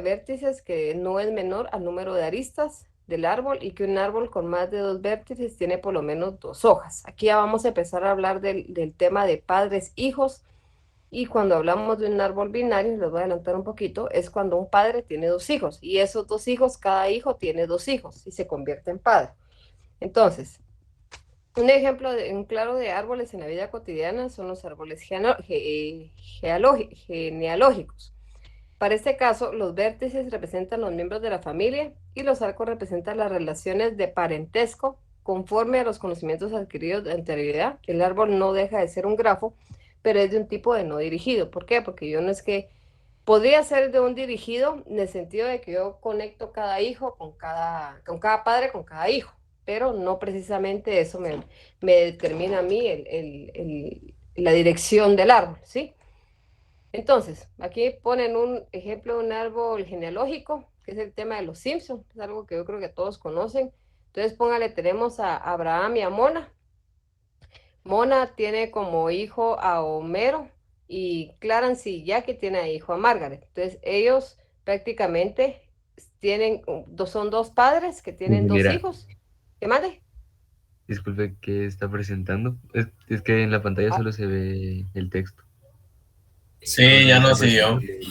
de vértices que no es menor al número de aristas del árbol y que un árbol con más de 2 vértices tiene por lo menos 2 hojas. Aquí ya vamos a empezar a hablar del tema de padres, hijos, y cuando hablamos de un árbol binario, les voy a adelantar un poquito, es cuando un padre tiene 2 hijos y esos 2 hijos, cada hijo tiene 2 hijos y se convierte en padre. Entonces, un ejemplo un claro de árboles en la vida cotidiana son los árboles genealógicos. Para este caso, los vértices representan los miembros de la familia y los arcos representan las relaciones de parentesco conforme a los conocimientos adquiridos de anterioridad. El árbol no deja de ser un grafo, pero es de un tipo de no dirigido. ¿Por qué? Porque yo no es que podría ser de un dirigido en el sentido de que yo conecto cada hijo con cada padre, con cada hijo, pero no precisamente eso me determina a mí la dirección del árbol, ¿sí? Entonces, aquí ponen un ejemplo de un árbol genealógico, que es el tema de los Simpsons, es algo que yo creo que todos conocen. Entonces, póngale, tenemos a Abraham y a Mona. Mona tiene como hijo a Homero y Clarence y Jackie tiene a hijo a Margaret. Entonces, ellos prácticamente son dos padres que tienen dos Ingeniera, hijos. ¿Qué más? disculpe, ¿qué está presentando? Es que en la pantalla Ah, solo se ve el texto. No Sí, sé si ya está no siguió. presentando.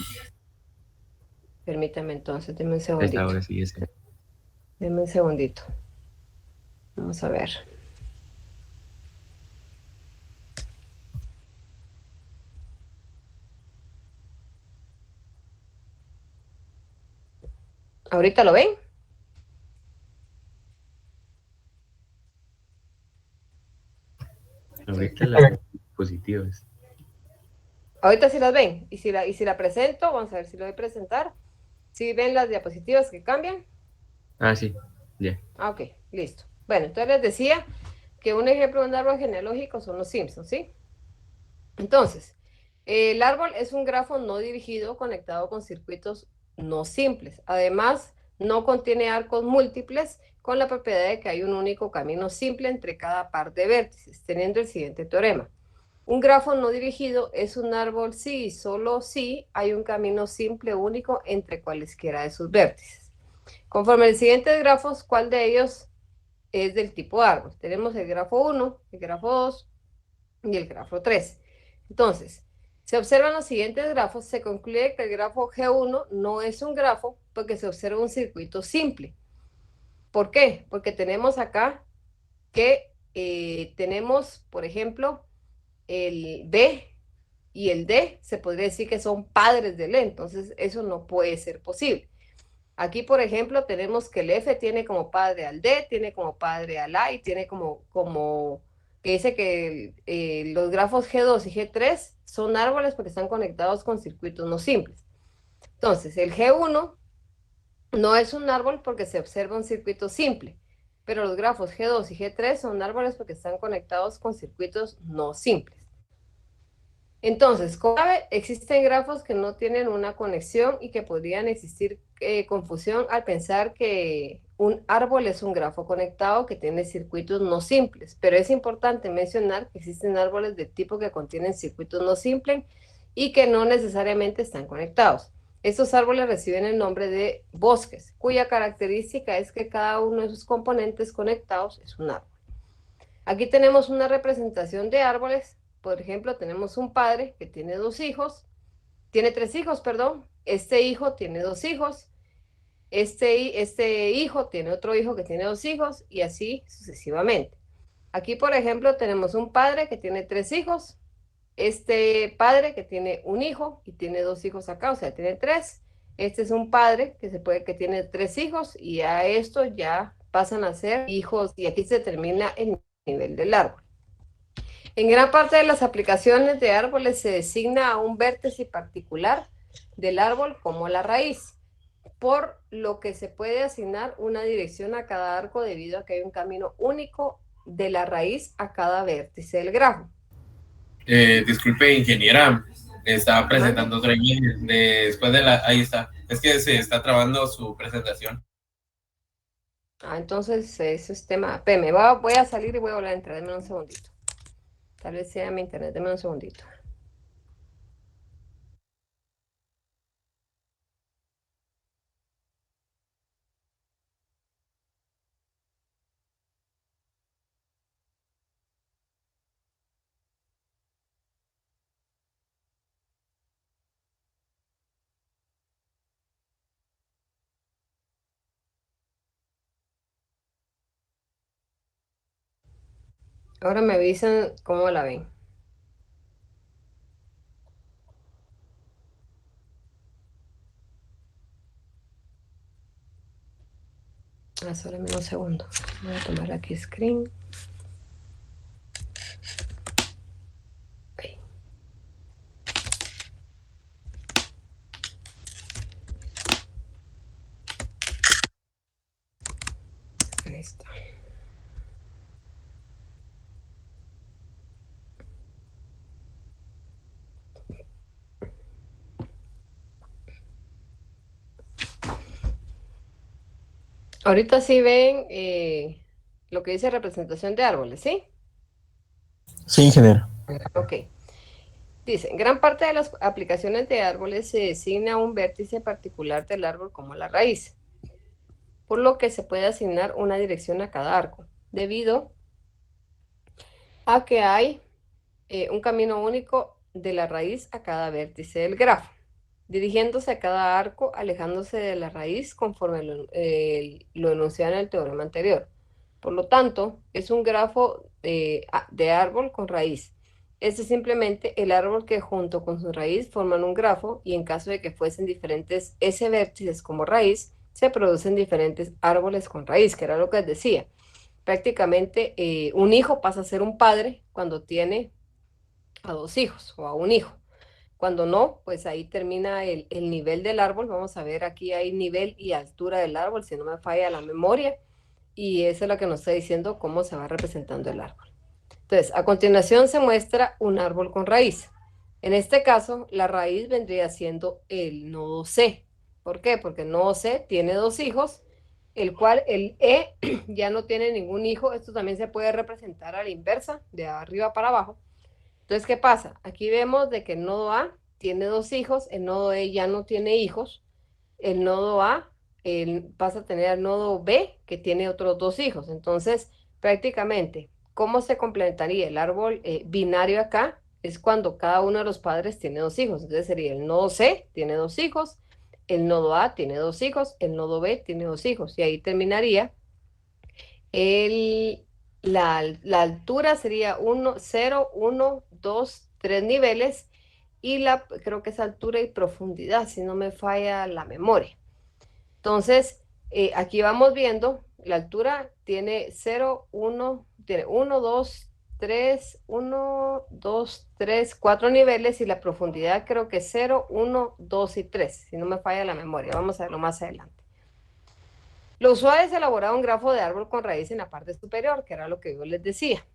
permítame entonces, denme un Ahí está, segundito. ahora sí, ese. Denme un segundito. Vamos a ver. ¿Ahorita lo ven? Ahorita las diapositivas. Ahorita sí las ven. Y si la presento, vamos a ver si lo voy a presentar. Si ven las diapositivas que cambian. Ah, sí, ya. Ah, ok, listo. Bueno, entonces les decía que un ejemplo de un árbol genealógico son los Simpsons, ¿sí? Entonces, el árbol es un grafo no dirigido conectado con circuitos no simples. Además, no contiene arcos múltiples con la propiedad de que hay un único camino simple entre cada par de vértices, teniendo el siguiente teorema. Un grafo no dirigido es un árbol si y solo si hay un camino simple único entre cualesquiera de sus vértices. Conforme al siguiente grafos, ¿cuál de ellos es del tipo árbol? Tenemos el grafo 1, el grafo 2 y el grafo 3. Entonces, se observan los siguientes grafos, se concluye que el grafo G1 no es un grafo porque se observa un circuito simple. ¿Por qué? Porque tenemos acá que tenemos, por ejemplo, el B y el D, se podría decir que son padres del E, entonces eso no puede ser posible. Aquí, por ejemplo, tenemos que el F tiene como padre al D, tiene como padre al A y tiene que dice que los grafos G2 y G3 son árboles porque están conectados con circuitos no simples. Entonces, el G1 no es un árbol porque se observa un circuito simple, pero los grafos G2 y G3 son árboles porque están conectados con circuitos no simples. Entonces, como sabe, existen grafos que no tienen una conexión y que podrían existir confusión al pensar que un árbol es un grafo conectado que tiene circuitos no simples, pero es importante mencionar que existen árboles de tipo que contienen circuitos no simples y que no necesariamente están conectados. Estos árboles reciben el nombre de bosques, cuya característica es que cada uno de sus componentes conectados es un árbol. Aquí tenemos una representación de árboles. Por ejemplo, tenemos un padre que tiene tiene 3 hijos, perdón. Este hijo tiene 2 hijos. Este hijo tiene otro hijo que tiene 2 hijos y así sucesivamente. Aquí, por ejemplo, tenemos un padre que tiene 3 hijos. Este padre que tiene un hijo y tiene 2 hijos acá, o sea, tiene 3. Este es un padre que tiene 3 hijos y a esto ya pasan a ser hijos y aquí se termina el nivel del árbol. En gran parte de las aplicaciones de árboles se designa a un vértice particular del árbol como la raíz, por lo que se puede asignar una dirección a cada arco debido a que hay un camino único de la raíz a cada vértice del grafo. Disculpe, ingeniera, estaba Mande. presentando otra imagen. Después de la. Ahí está. Es que se está trabando su presentación. Entonces ese es tema. Voy a salir y voy a volver a entrar. Deme un segundito. Tal vez sea mi internet. Deme un segundito. Ahora me avisan cómo la ven. Solo un segundo. Voy a tomar aquí screen. Ahí. Ahí está. Ahorita sí ven lo que dice representación de árboles, ¿sí? Sí, ingeniero. Ok. Dice, en gran parte de las aplicaciones de árboles se designa un vértice particular del árbol como la raíz, por lo que se puede asignar una dirección a cada arco, debido a que hay un camino único de la raíz a cada vértice del grafo, dirigiéndose a cada arco, alejándose de la raíz conforme lo enunciado en el teorema anterior. Por lo tanto, es un grafo de árbol con raíz. Este es simplemente el árbol que junto con su raíz forman un grafo y en caso de que fuesen diferentes S vértices como raíz, se producen diferentes árboles con raíz, que era lo que les decía. Prácticamente un hijo pasa a ser un padre cuando tiene a dos hijos o a un hijo. Cuando no, pues ahí termina el nivel del árbol. Vamos a ver, aquí hay nivel y altura del árbol, si no me falla la memoria. Y eso es lo que nos está diciendo cómo se va representando el árbol. Entonces, a continuación se muestra un árbol con raíz. En este caso, la raíz vendría siendo el nodo C. ¿Por qué? Porque el nodo C tiene dos hijos, el cual el E ya no tiene ningún hijo. Esto también se puede representar a la inversa, de arriba para abajo. Entonces, ¿qué pasa? Aquí vemos de que el nodo A tiene dos hijos, el nodo E ya no tiene hijos, el nodo A pasa a tener al nodo B que tiene otros dos hijos. Entonces, prácticamente, ¿cómo se complementaría el árbol binario acá? Es cuando cada uno de los padres tiene dos hijos. Entonces sería el nodo C tiene dos hijos, el nodo A tiene dos hijos, el nodo B tiene dos hijos. Y ahí terminaría el, la altura sería 1, 0, 1, 2, 3 niveles y creo que es altura y profundidad, si no me falla la memoria. Entonces, aquí vamos viendo, la altura tiene 0, 1, tiene 1, 2, 3, 1, 2, 3, 4 niveles y la profundidad creo que es 0, 1, 2 y 3, si no me falla la memoria. Vamos a verlo más adelante. Lo usual es elaborar un grafo de árbol con raíz en la parte superior, que era lo que yo les decía,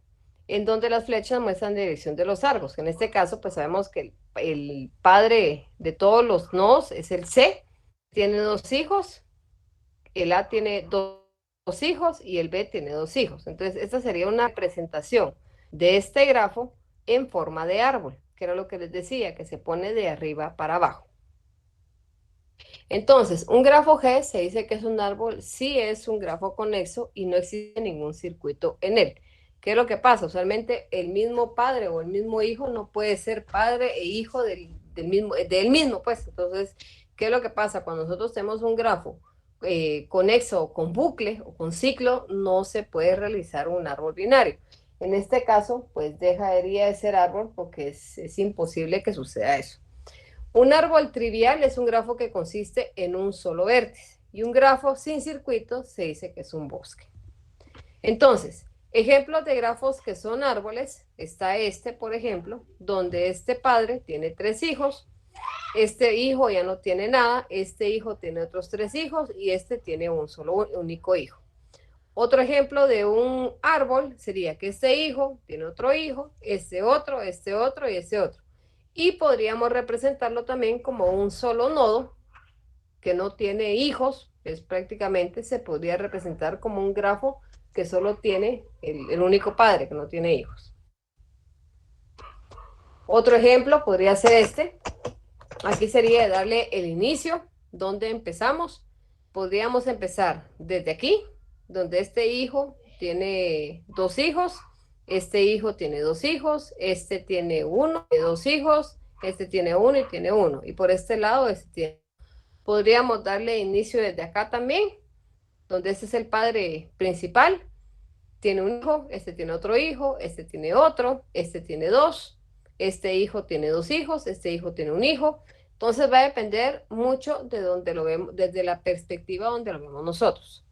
en donde las flechas muestran la dirección de los árboles. En este caso, pues sabemos que el padre de todos los nodos es el C, tiene dos hijos, el A tiene dos hijos y el B tiene dos hijos. Entonces, esta sería una presentación de este grafo en forma de árbol, que era lo que les decía, que se pone de arriba para abajo. Entonces, un grafo G se dice que es un árbol, sí es un grafo conexo y no existe ningún circuito en él. ¿Qué es lo que pasa? Usualmente el mismo padre o el mismo hijo no puede ser padre e hijo del mismo, pues. Entonces, ¿qué es lo que pasa? Cuando nosotros tenemos un grafo conexo con bucle o con ciclo, no se puede realizar un árbol binario. En este caso, pues dejaría de ser árbol porque es imposible que suceda eso. Un árbol trivial es un grafo que consiste en un solo vértice y un grafo sin circuito se dice que es un bosque. Entonces, ejemplos de grafos que son árboles, está este, por ejemplo, donde este padre tiene tres hijos, este hijo ya no tiene nada, este hijo tiene otros tres hijos y este tiene un solo único hijo. Otro ejemplo de un árbol sería que este hijo tiene otro hijo, este otro y este otro. Y podríamos representarlo también como un solo nodo que no tiene hijos, es prácticamente se podría representar como un grafo que solo tiene el único padre, que no tiene hijos. Otro ejemplo podría ser este. Aquí sería darle el inicio, donde empezamos. Podríamos empezar desde aquí, donde este hijo tiene dos hijos, este hijo tiene dos hijos, este tiene uno, tiene dos hijos, este tiene uno y tiene uno. Y por este lado, este tiene. Podríamos darle inicio desde acá también, donde este es el padre principal. tiene un hijo, este tiene otro hijo, este tiene otro, este tiene dos, este hijo tiene dos hijos, este hijo tiene un hijo. Entonces va a depender mucho de donde lo vemos, desde la perspectiva donde lo vemos nosotros.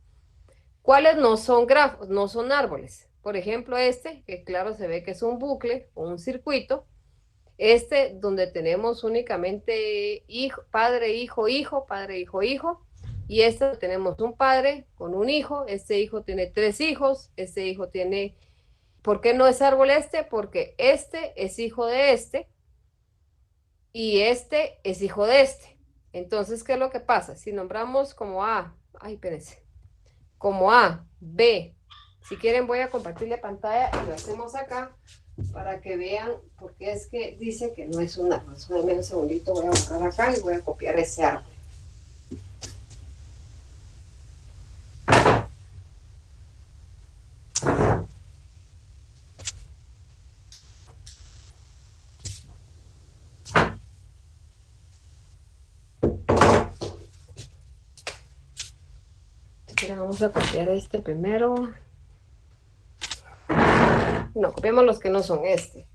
¿Cuáles no son grafos? No son árboles. Por ejemplo, este, que claro se ve que es un bucle o un circuito. Este, donde tenemos únicamente hijo, padre, hijo, hijo, padre, hijo, hijo. Y este tenemos un padre con un hijo. Este hijo tiene tres hijos. Este hijo tiene... ¿Por qué no es árbol este? Porque este es hijo de este. Y este es hijo de este. Entonces, ¿qué es lo que pasa? Si nombramos como A, ay, espérense, como A, B, si quieren voy a compartir la pantalla y lo hacemos acá para que vean por qué es que dice que no es un árbol. Déjenme un segundito, voy a buscar acá y voy a copiar ese árbol. Vamos a copiar este primero. No, copiamos los que no son este.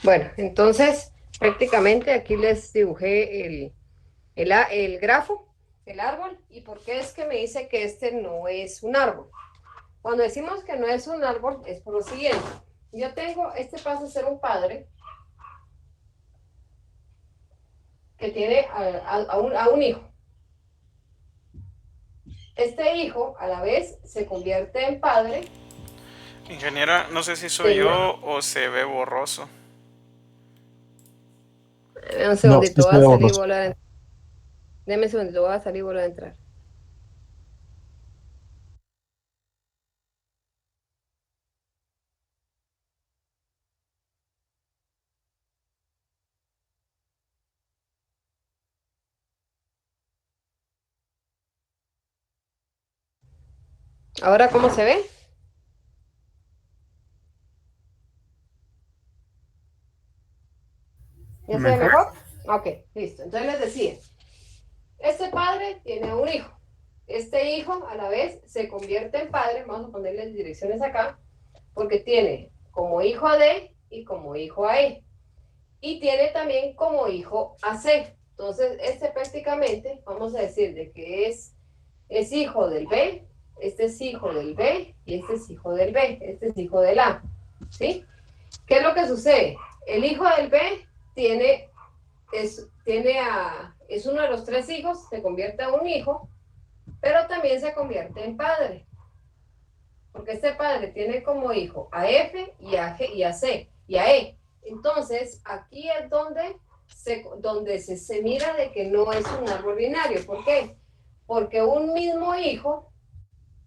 Bueno, entonces prácticamente aquí les dibujé el grafo, el árbol, y por qué es que me dice que este no es un árbol. Cuando decimos que no es un árbol es por lo siguiente. Yo tengo, este pasa a ser un padre que tiene a un hijo. Este hijo a la vez se convierte en padre. Ingeniera, no sé si soy yo o se ve borroso. Deme un segundito, sí voy a se ve salir y borroso. volver a entrar. Deme un segundito, voy a salir y volver a entrar. ¿Ahora cómo se ve? ¿Ya se ve mejor? Ok, listo. Entonces les decía, este padre tiene un hijo. Este hijo a la vez se convierte en padre, vamos a ponerle direcciones acá, porque tiene como hijo a D y como hijo a E. Y tiene también como hijo a C. Entonces, este prácticamente, vamos a decir, de que es hijo del B, este es hijo del B y este es hijo del B, este es hijo del A. ¿Sí? ¿Qué es lo que sucede? El hijo del B es uno de los tres hijos, se convierte en un hijo, pero también se convierte en padre. Porque este padre tiene como hijo a F y a G y a C y a E. Entonces, aquí es donde se mira de que no es un árbol binario. ¿Por qué? Porque un mismo hijo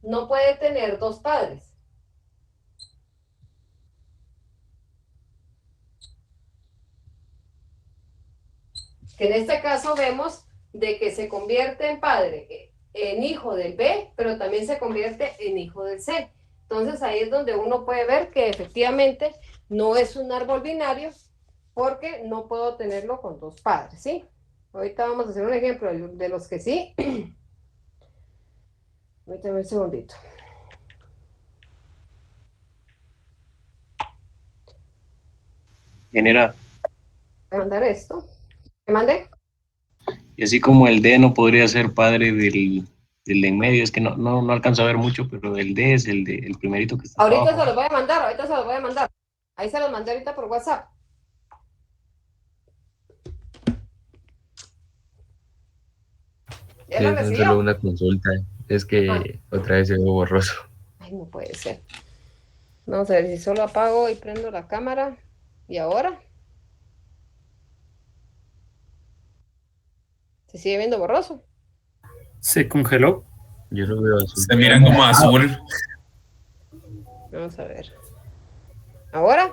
no puede tener dos padres. Que en este caso vemos de que se convierte en padre, en hijo del B, pero también se convierte en hijo del C. Entonces ahí es donde uno puede ver que efectivamente no es un árbol binario porque no puedo tenerlo con dos padres, ¿sí? Ahorita vamos a hacer un ejemplo de los que sí. Ahorita un segundito. Genera. Voy a mandar esto. ¿Me mandé? Y así como el D no podría ser padre del de en medio, es que no alcanzo a ver mucho, pero el D es el primerito que está Ahorita abajo. se los voy a mandar, ahorita se los voy a mandar. Ahí se los mandé ahorita por WhatsApp. ¿Ya lo Es recibió? solo una consulta. Es que otra vez se ve borroso. Ay, no puede ser. Vamos a ver si solo apago y prendo la cámara. ¿Y ahora? ¿Se sigue viendo borroso? Se congeló. Yo lo veo azul. Se mira como azul. Vamos a ver. ¿Ahora?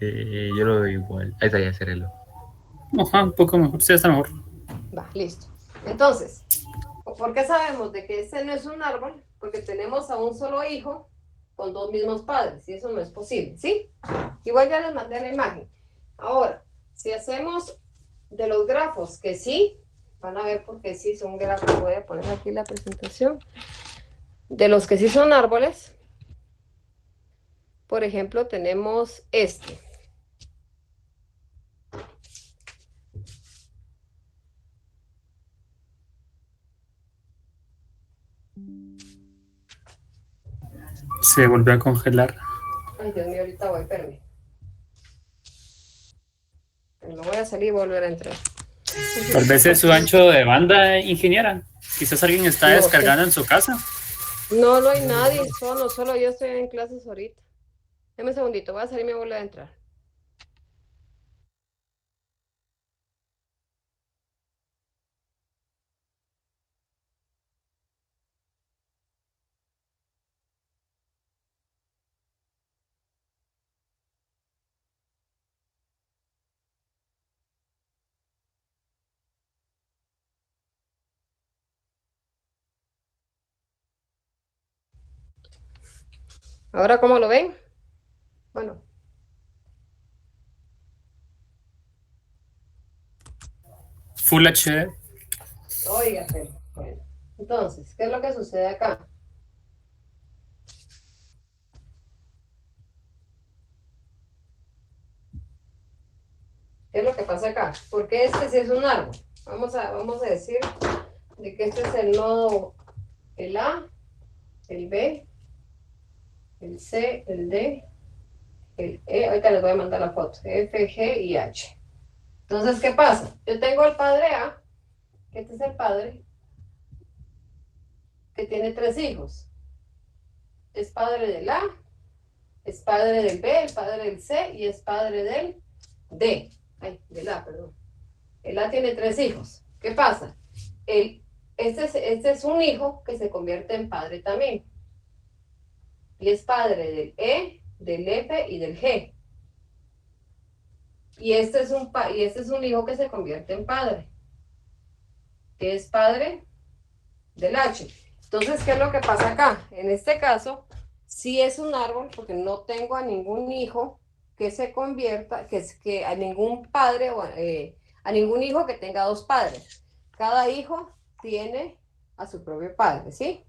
Yo lo veo igual. Ahí está, ya cerrelo. Ajá, un poco mejor. Sí, está mejor. Va, listo. Entonces, ¿por qué sabemos de que este no es un árbol? Porque tenemos a un solo hijo con dos mismos padres, y eso no es posible, ¿sí? Igual ya les mandé la imagen. Ahora, si hacemos de los grafos que sí, van a ver porque sí son grafos, voy a poner aquí la presentación, de los que sí son árboles, por ejemplo, tenemos este. Se volvió a congelar. Ay, Dios mío, ahorita voy, espérame. Me voy a salir y volver a entrar. Tal vez es su ancho de banda, ingeniera. Quizás alguien está No sé. descargando en su casa. No, no hay nadie, solo yo estoy en clases ahorita. Deme un segundito, voy a salir y me voy a entrar. ¿Ahora cómo lo ven? Bueno, Full HD. oiga, bueno. Entonces, ¿qué es lo que sucede acá? ¿Qué es lo que pasa acá? Porque este sí es un árbol. Vamos a decir de que este es el nodo, el A, el B, el C, el D, el E. Ahorita les voy a mandar la foto. F, G y H. Entonces, ¿qué pasa? Yo tengo el padre A, que este es el padre, que tiene 3 hijos. Es padre del A, es padre del B, es padre del C y es padre del D. Ay, del A, perdón. El A tiene 3 hijos. ¿Qué pasa? Este es un hijo que se convierte en padre también. Y es padre del E, del F y del G. Y este es un hijo que se convierte en padre, que es padre del H. Entonces, ¿qué es lo que pasa acá? En este caso, sí es un árbol porque no tengo a ningún hijo que se convierta, que a ningún padre o a ningún hijo que tenga 2 padres. Cada hijo tiene a su propio padre, ¿sí?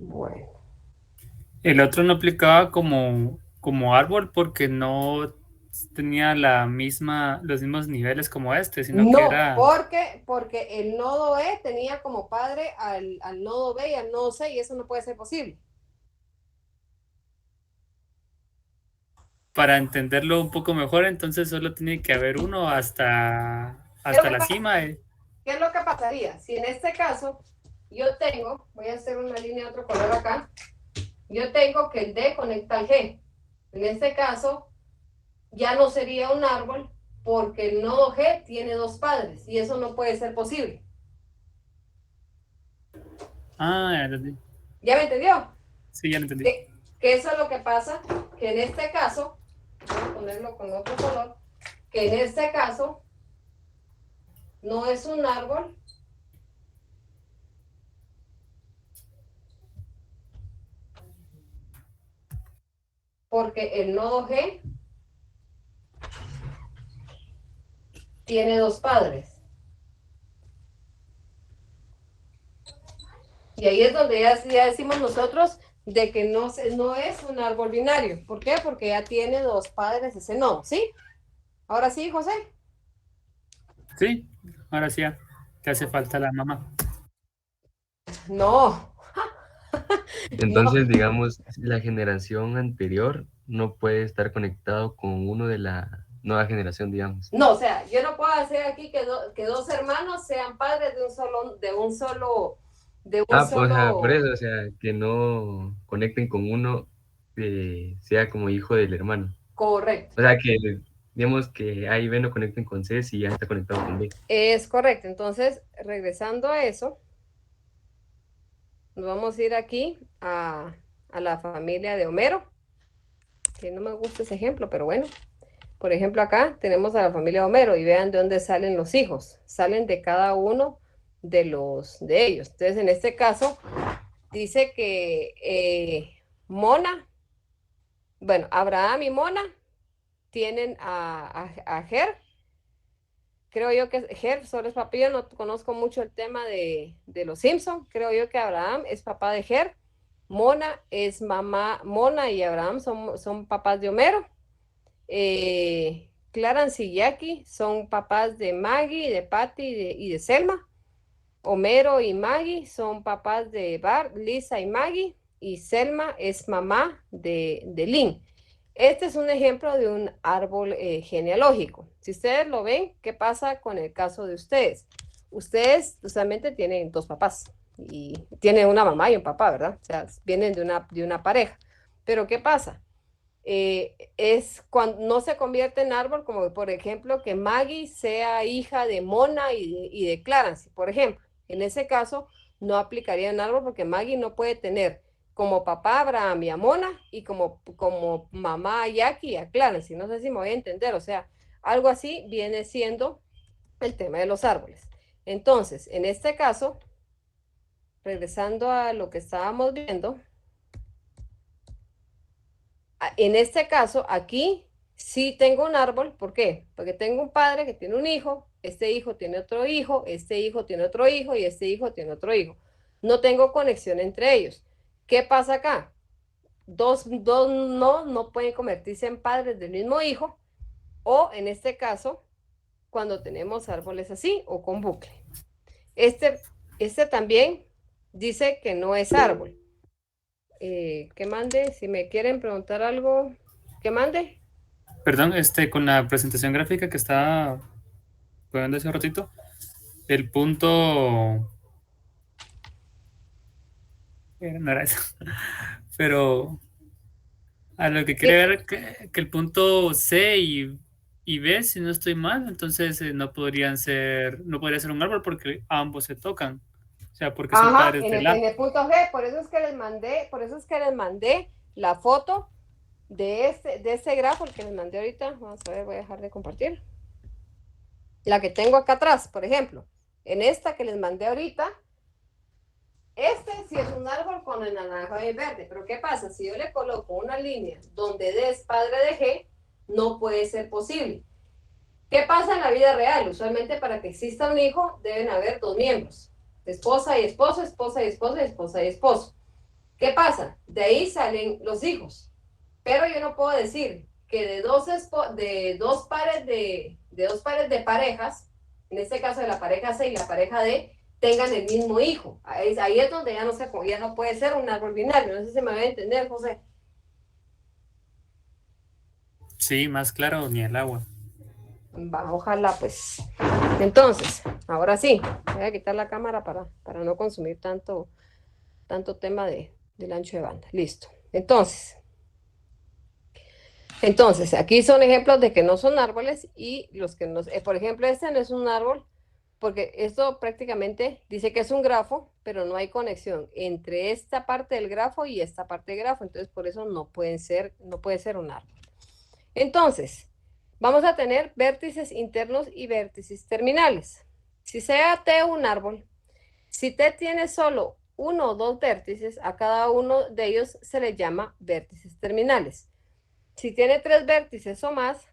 Bueno, El otro no aplicaba como árbol porque no tenía los mismos niveles como este, sino que no, era porque el nodo E tenía como padre al nodo B y al nodo C y eso no puede ser posible. para entenderlo un poco mejor, entonces solo tiene que haber uno hasta que la pasa? cima. ¿Qué es lo que pasaría? Si en este caso yo tengo, voy a hacer una línea de otro color acá, yo tengo que el D conecta al G. En este caso ya no sería un árbol porque el nodo G tiene 2 padres y eso no puede ser posible. Ah, ya entendí. ¿Ya me entendió? Sí, ya lo entendí. Que eso es lo que pasa, que en este caso, voy a ponerlo con otro color, que en este caso no es un árbol porque el nodo G tiene 2 padres. Y ahí es donde ya decimos nosotros de que no es un árbol binario. ¿Por qué? Porque ya tiene 2 padres ese nodo, ¿sí? Ahora sí, José. Sí, ahora sí, te hace falta la mamá. No, Entonces, no, digamos, la generación anterior no puede estar conectado con uno de la nueva generación, digamos. no, o sea, yo no puedo hacer aquí que dos hermanos sean padres de un Ah, o sea, por solo, eso, o sea, que no conecten con uno que sea como hijo del hermano. correcto. O sea, que digamos que A y B no conecten con C si ya está conectado con B. Es correcto. Entonces, regresando a eso, nos vamos a ir aquí a la familia de Homero, que no me gusta ese ejemplo, pero bueno. Por ejemplo, acá tenemos a la familia de Homero y vean de dónde salen los hijos. Salen de cada uno de ellos. Entonces, en este caso, dice que Mona, bueno, Abraham y Mona tienen a Ger. Creo yo que Ger solo es papá. Yo no conozco mucho el tema de los Simpson. Creo yo que Abraham es papá de Ger. Mona es mamá. Mona y Abraham son papás de Homero. Clarence y Jackie son papás de Maggie, de Patty y de Selma. Homero y Maggie son papás de Bart, Lisa y Maggie. Y Selma es mamá de Lynn. Este es un ejemplo de un árbol genealógico. Si ustedes lo ven, ¿qué pasa con el caso de ustedes? Ustedes usualmente tienen dos papás y tienen una mamá y un papá, ¿verdad? O sea, vienen de una pareja. Pero ¿qué pasa? Es cuando no se convierte en árbol, como por ejemplo que Maggie sea hija de Mona y de Clarence, por ejemplo. En ese caso, no aplicaría en árbol porque Maggie no puede tener como papá a Abraham y a Mona y como mamá a Jackie y a Clarence. No sé si me voy a entender, o sea, algo así viene siendo el tema de los árboles. Entonces, en este caso, regresando a lo que estábamos viendo, en este caso, aquí sí tengo un árbol. ¿Por qué? Porque tengo un padre que tiene un hijo, este hijo tiene otro hijo, este hijo tiene otro hijo y este hijo tiene otro hijo. No tengo conexión entre ellos. ¿Qué pasa acá? Dos no pueden convertirse en padres del mismo hijo, o en este caso, cuando tenemos árboles así o con bucle. Este también dice que no es árbol. Que mande, si me quieren preguntar algo, que mande. Perdón, con la presentación gráfica que estaba poniendo hace un ratito, el punto, no era eso, pero a lo que quería ver que el punto C y B, si no estoy mal, entonces no podría ser un árbol porque ambos se tocan, o sea, porque son Ajá, padres del A. en el punto G, por eso es que les mandé la foto de este grafo, el que les mandé ahorita. Vamos a ver, voy a dejar de compartir. La que tengo acá atrás, por ejemplo. En esta que les mandé ahorita, este sí es un árbol con el naranja y el verde, pero ¿qué pasa? Si yo le coloco una línea donde D es padre de G, no puede ser posible. ¿Qué pasa en la vida real? Usualmente para que exista un hijo deben haber dos miembros, esposa y esposo, esposa y esposa, esposa y esposo. ¿Qué pasa? De ahí salen los hijos, pero yo no puedo decir que de dos pares de parejas, en este caso de la pareja C y la pareja D, tengan el mismo hijo. Ahí es donde ya no puede ser un árbol binario. No sé si me voy a entender, José. Sí, más claro, ni el agua. Va, ojalá pues. Entonces, ahora sí, voy a quitar la cámara para no consumir tanto tema del ancho de banda. Listo. Entonces, aquí son ejemplos de que no son árboles y los que no, por ejemplo, este no es un árbol porque esto prácticamente dice que es un grafo, pero no hay conexión entre esta parte del grafo y esta parte del grafo, entonces por eso no puede ser un árbol. Entonces, vamos a tener vértices internos y vértices terminales. Si sea T un árbol, si T tiene solo uno o dos vértices, a cada uno de ellos se le llama vértices terminales. Si tiene tres vértices o más,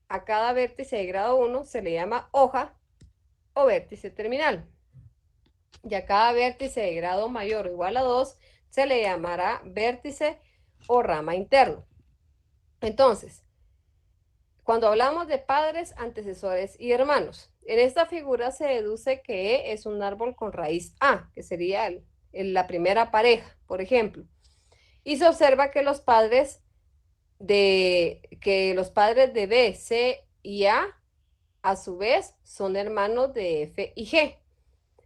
a cada vértice de grado 1 se le llama hoja o vértice terminal. Y a cada vértice de grado mayor o igual a 2 se le llamará vértice o rama interno. Entonces, cuando hablamos de padres, antecesores y hermanos, en esta figura se deduce que E es un árbol con raíz A, que sería la primera pareja, por ejemplo. Y se observa que los padres de B, C y A su vez, son hermanos de F y G.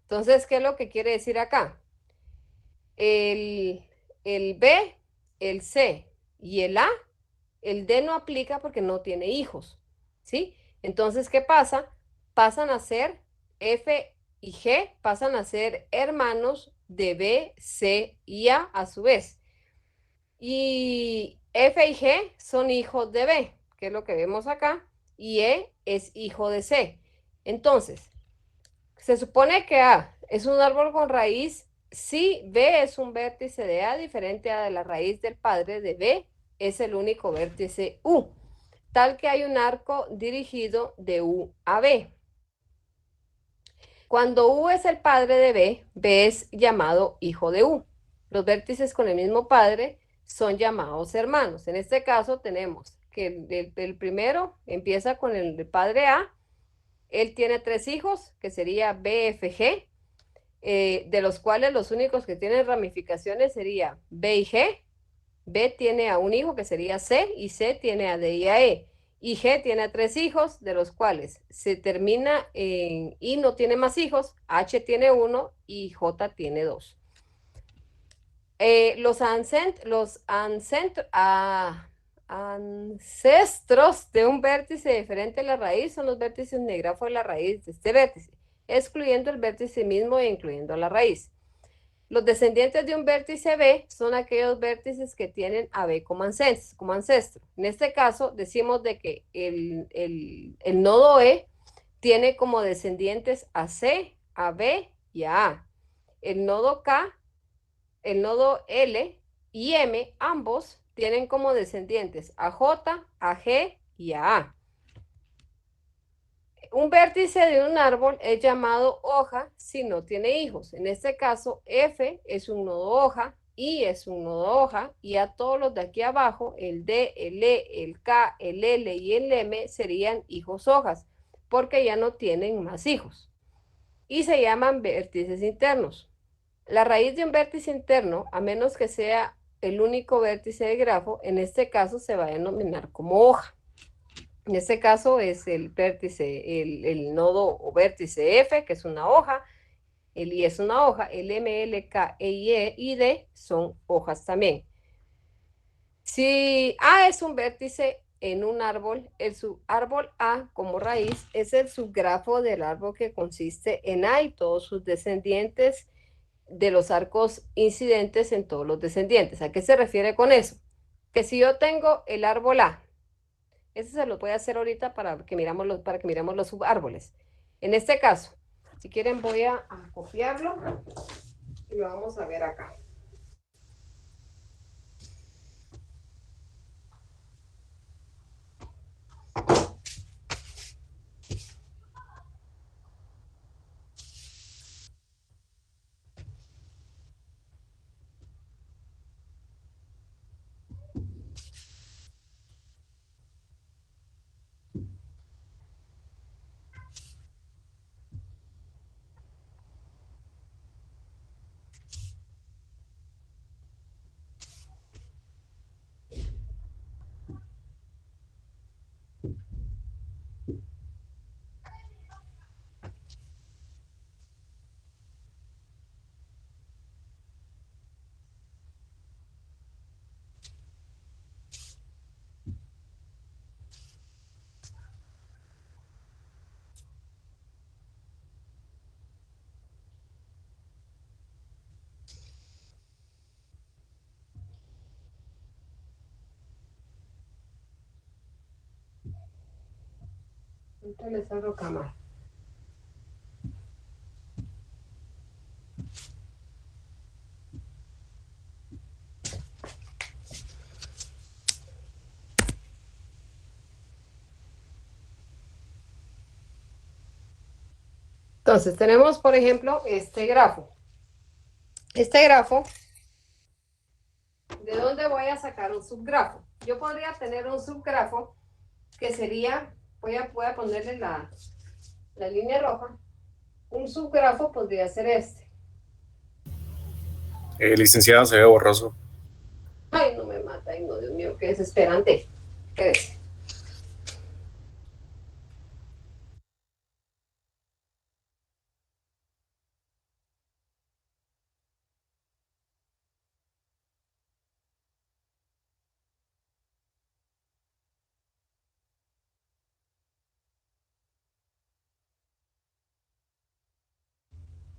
Entonces, ¿qué es lo que quiere decir acá? El B, el C y el A, el D no aplica porque no tiene hijos, ¿sí? Entonces, ¿qué pasa? Pasan a ser F y G, pasan a ser hermanos de B, C y A su vez. Y F y G son hijos de B, que es lo que vemos acá, y E es hijo de C. Entonces, se supone que A es un árbol con raíz si B es un vértice de A diferente a de la raíz del padre de B, es el único vértice U, tal que hay un arco dirigido de U a B. Cuando U es el padre de B, B es llamado hijo de U. Los vértices con el mismo padre son llamados hermanos. En este caso tenemos que el primero empieza con el padre A. Él tiene 3 hijos, que sería BFG, de los cuales los únicos que tienen ramificaciones sería B y G. B tiene a un hijo que sería C, y C tiene a D y a E. Y G tiene 3 hijos, de los cuales se termina en I, no tiene más hijos, H tiene 1 y J tiene 2. Los ancestros de un vértice diferente a la raíz son los vértices negrafo de la raíz de este vértice, excluyendo el vértice mismo e incluyendo la raíz. Los descendientes de un vértice B son aquellos vértices que tienen a B como ancestro. En este caso, decimos de que el nodo E tiene como descendientes a C, a B y a A. El nodo K, el nodo L y M, ambos tienen como descendientes a J, a G y a A. Un vértice de un árbol es llamado hoja si no tiene hijos. En este caso, F es un nodo hoja, I es un nodo hoja, y a todos los de aquí abajo, el D, el E, el K, el L y el M serían hijos hojas, porque ya no tienen más hijos. Y se llaman vértices internos. La raíz de un vértice interno, a menos que sea el único vértice del grafo, en este caso se va a denominar como hoja. En este caso es el vértice, el nodo o vértice F, que es una hoja, el I es una hoja, el M, L, K, E y D son hojas también. Si A es un vértice en un árbol, el subárbol A como raíz es el subgrafo del árbol que consiste en A y todos sus descendientes de los arcos incidentes en todos los descendientes. ¿A qué se refiere con eso? Que si yo tengo el árbol A, ese se lo voy a hacer ahorita para que miramos los subárboles. En este caso, si quieren voy a copiarlo y lo vamos a ver acá. Ahorita les abro cámara. Entonces tenemos, por ejemplo, este grafo. Este grafo, ¿de dónde voy a sacar un subgrafo? Yo podría tener un subgrafo que sería, voy a ponerle la línea roja, un subgrafo podría ser este. Licenciada, se ve borroso. Ay, no me mata, ay, no, Dios mío, qué desesperante. Quédese.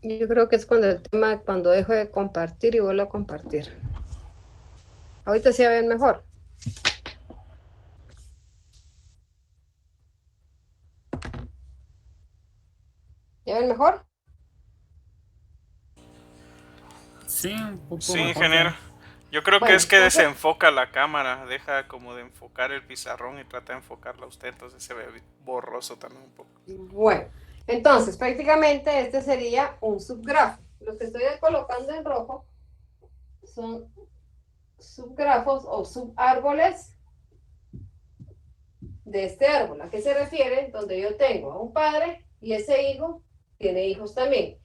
Yo creo que es cuando el tema, cuando dejo de compartir y vuelvo a compartir. Ahorita sí ven mejor. ¿Ya ven mejor? Sí, un poco Sí, mejor. ingeniero. Yo creo que Bueno, es que entonces- desenfoca la cámara, deja como de enfocar el pizarrón y trata de enfocarla a usted, entonces se ve borroso también un poco. Bueno, entonces prácticamente este sería un subgrafo. Los que estoy colocando en rojo son subgrafos o subárboles de este árbol. ¿A qué se refiere? Donde yo tengo a un padre y ese hijo tiene hijos también.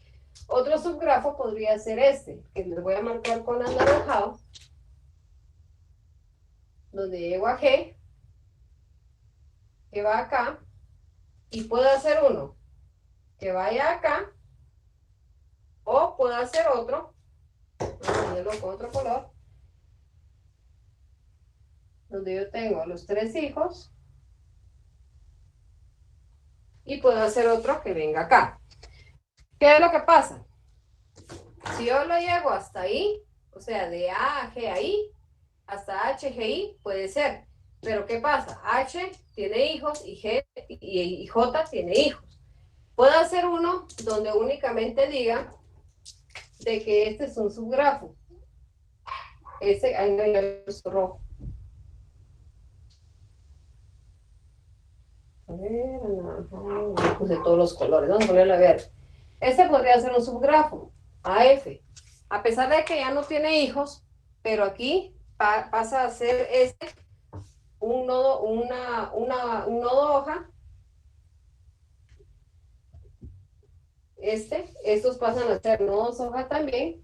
Otro subgrafo podría ser este, que les voy a marcar con anaranjado, donde llego a G, que va acá, y puedo hacer uno que vaya acá, o puedo hacer otro, vamos a ponerlo con otro color, donde yo tengo los 3 hijos, y puedo hacer otro que venga acá. ¿Qué es lo que pasa? Si yo lo llevo hasta ahí, o sea, de A a G ahí, hasta H, G, I, puede ser. Pero ¿qué pasa? H tiene hijos y G y J tiene hijos. Puedo hacer uno donde únicamente diga de que este es un subgrafo. Ese, ahí no hay el rojo. A ver, puse todos los colores, vamos a ponerlo a ver. Este podría ser un subgrafo, AF. A pesar de que ya no tiene hijos, pero aquí pasa a ser este un nodo, un nodo hoja. Estos pasan a ser nodos hoja también,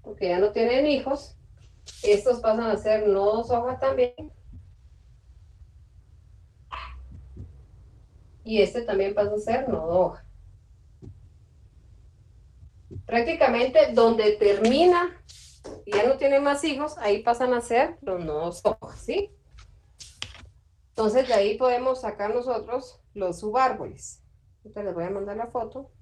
porque ya no tienen hijos. Estos pasan a ser nodos hoja también. Y este también pasa a ser nodo hoja. Prácticamente donde termina y ya no tiene más hijos, ahí pasan a ser los nodos hoja, ¿sí? Entonces de ahí podemos sacar nosotros los subárboles. Ahorita les voy a mandar la foto.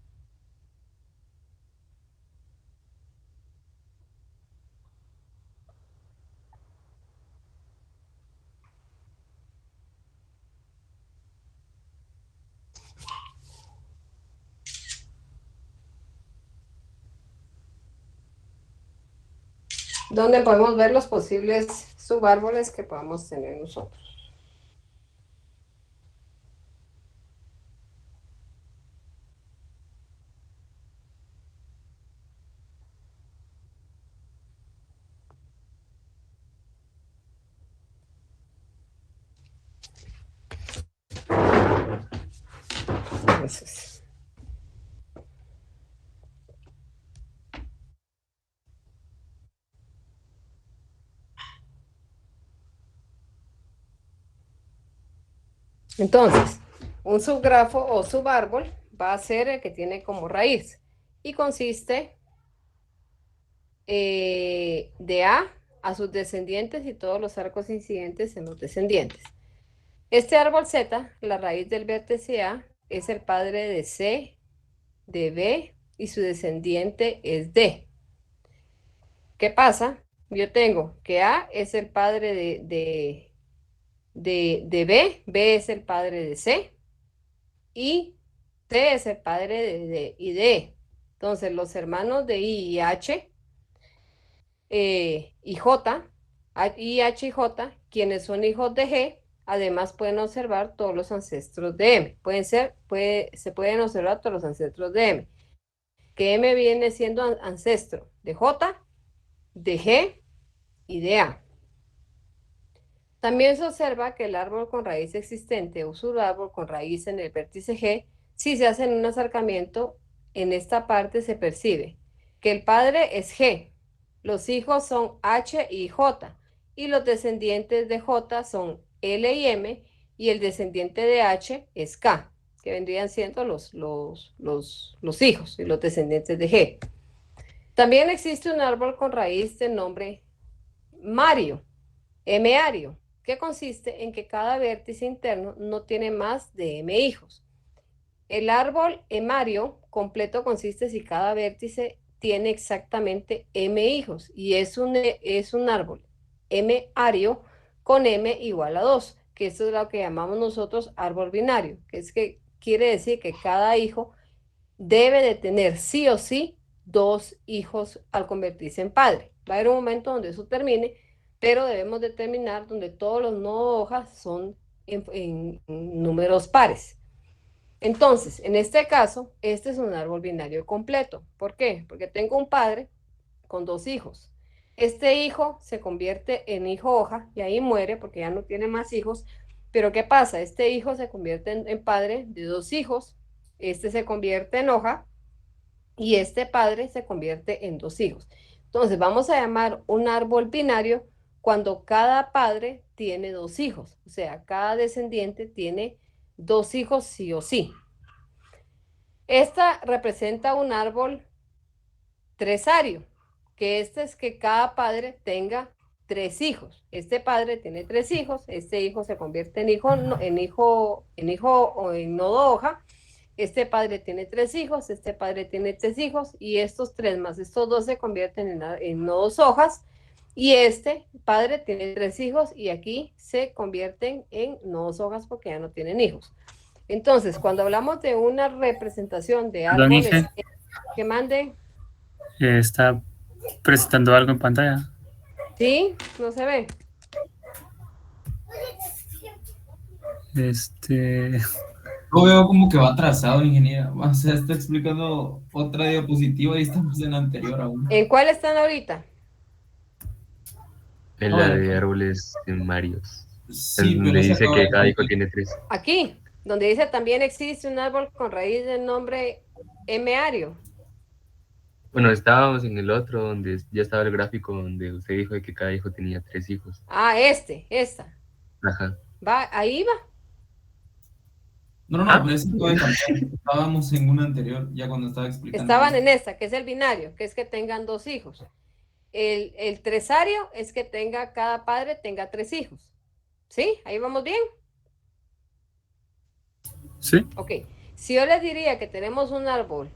Donde podemos ver los posibles subárboles que podamos tener nosotros. Entonces, un subgrafo o subárbol va a ser el que tiene como raíz y consiste de a sus descendientes y todos los arcos incidentes en los descendientes. Este árbol Z, la raíz del vértice A, es el padre de C, de B y su descendiente es D. ¿Qué pasa? Yo tengo que A es el padre de B, B es el padre de C y C es el padre de D y de E. Entonces los hermanos de I y H y J, I, H y J, quienes son hijos de G, además pueden observar todos los ancestros de M. Se pueden observar todos los ancestros de M. Que M viene siendo ancestro de J, de G y de A. También se observa que el árbol con raíz existente o subárbol con raíz en el vértice G, si se hace un acercamiento, en esta parte se percibe que el padre es G, los hijos son H y J, y los descendientes de J son L y M, y el descendiente de H es K, que vendrían siendo los hijos y los descendientes de G. También existe un árbol con raíz de nombre Mario, M-ario, que consiste en que cada vértice interno no tiene más de M hijos. El árbol emario completo consiste si cada vértice tiene exactamente M hijos, y es un árbol M-ario con M igual a 2, que esto es lo que llamamos nosotros árbol binario, que es que quiere decir que cada hijo debe de tener sí o sí 2 hijos al convertirse en padre. Va a haber un momento donde eso termine, pero debemos determinar donde todos los nodos hojas son en números pares. Entonces, en este caso, este es un árbol binario completo. ¿Por qué? Porque tengo un padre con 2 hijos. Este hijo se convierte en hijo hoja y ahí muere porque ya no tiene más hijos. Pero ¿qué pasa? Este hijo se convierte en padre de 2 hijos. Este se convierte en hoja y este padre se convierte en 2 hijos. Entonces, vamos a llamar un árbol binario cuando cada padre tiene 2 hijos. O sea, cada descendiente tiene 2 hijos sí o sí. Esta representa un árbol tresario, que este es que cada padre tenga 3 hijos. Este padre tiene 3 hijos, este hijo se convierte en hijo o en nodo hoja. Este padre tiene 3 hijos, este padre tiene 3 hijos, y estos 3 más estos 2 se convierten en nodos hojas, y este padre tiene 3 hijos, y aquí se convierten en nodos hojas porque ya no tienen hijos. Entonces, cuando hablamos de una representación de Perdón, árboles, Inge. que mande, Está presentando algo en pantalla. ¿sí? No se ve. Yo veo como que va atrasado, ingeniera. O sea, está explicando otra diapositiva y estamos en la anterior aún. ¿En cuál están ahorita? En Ah, la bueno. de árboles primarios. Sí, Donde pero se dice acaba que de cada hijo cumplir. tiene 3. Aquí, donde dice también existe un árbol con raíz del nombre M-ario. Bueno, estábamos en el otro donde ya estaba el gráfico donde usted dijo de que cada hijo tenía 3 hijos. Ah, esta. Ajá. Va, ahí va. No, pero eso acaba de cambiar. Estábamos en una anterior, ya cuando estaba explicando. Estaban en esta, que es el binario, que es que tengan 2 hijos. El tresario es que cada padre tenga 3 hijos. ¿Sí? ¿Ahí vamos bien? Sí. Ok. Si yo les diría que tenemos un árbol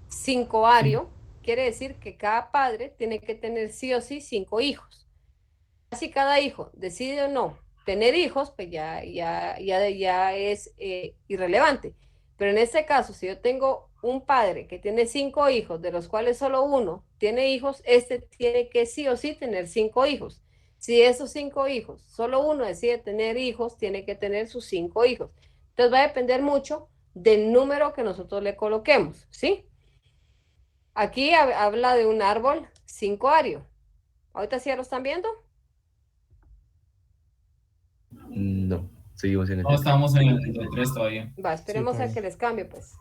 5-ario, quiere decir que cada padre tiene que tener sí o sí 5 hijos. Si cada hijo decide o no tener hijos, pues ya es irrelevante. Pero en este caso, si yo tengo un padre que tiene 5 hijos, de los cuales solo uno tiene hijos, este tiene que sí o sí tener 5 hijos. Si esos 5 hijos, solo uno decide tener hijos, tiene que tener sus 5 hijos. Entonces va a depender mucho del número que nosotros le coloquemos, ¿sí? Aquí habla de un árbol 5-ario. ¿Ahorita sí ya lo están viendo? No, seguimos en el No, estábamos en el 3 todavía. Va, esperemos Sí, a que les cambie, pues.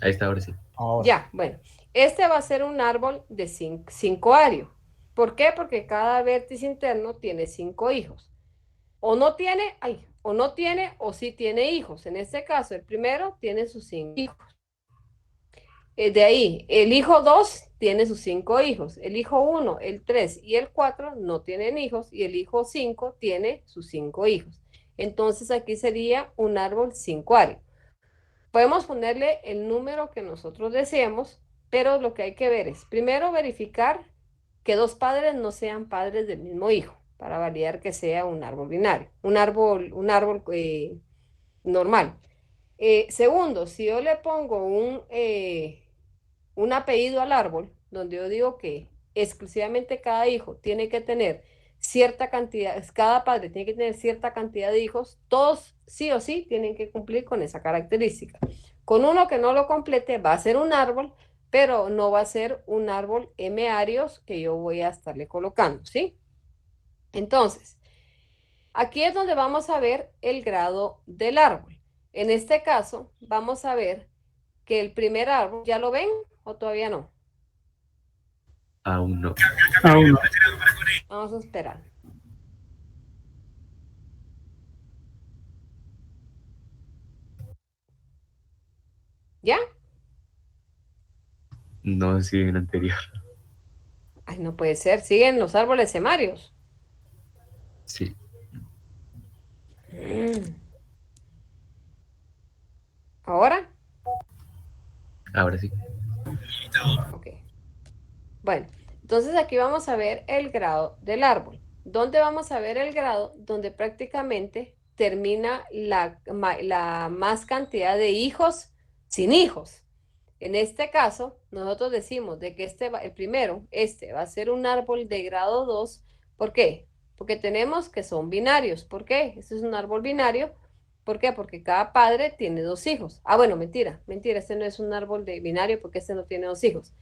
Ahí está, ahora sí. Ahora. Ya, bueno. Este va a ser un árbol de 5-ario. ¿Por qué? Porque cada vértice interno tiene 5 hijos. O no tiene o sí tiene hijos. En este caso, el primero tiene sus 5 hijos. De ahí, el hijo 2 tiene sus 5 hijos. El hijo 1, el 3 y el 4 no tienen hijos. Y el hijo 5 tiene sus 5 hijos. Entonces aquí sería un árbol 5-ario. Podemos ponerle el número que nosotros deseemos, pero lo que hay que ver es, primero, verificar que 2 padres no sean padres del mismo hijo, para validar que sea un árbol binario, un árbol normal. Segundo, si yo le pongo un apellido al árbol, donde yo digo que exclusivamente cada hijo tiene que tener cierta cantidad, cada padre tiene que tener cierta cantidad de hijos, todos sí o sí tienen que cumplir con esa característica. Con uno que no lo complete va a ser un árbol, pero no va a ser un árbol M-arios que yo voy a estarle colocando, ¿sí? Entonces, Aquí es donde vamos a ver el grado del árbol. En este caso, vamos a ver que el primer árbol, ¿ya lo ven o todavía no? Aún no. Aún no. Vamos a esperar. ¿Ya? No sigue en el anterior. Ay, no puede ser. Siguen los árboles semarios. Sí. ¿Ahora? Ahora sí. Ok. Bueno, entonces aquí vamos a ver el grado del árbol. ¿Dónde vamos a ver el grado? Donde prácticamente termina la más cantidad de hijos sin hijos. En este caso, nosotros decimos de que el primero, este va a ser un árbol de grado 2. ¿Por qué? Porque tenemos que son binarios. ¿Por qué? Este es un árbol binario. ¿Por qué? Porque cada padre tiene 2 hijos. Ah, bueno, mentira, este no es un árbol de binario porque este no tiene 2 hijos.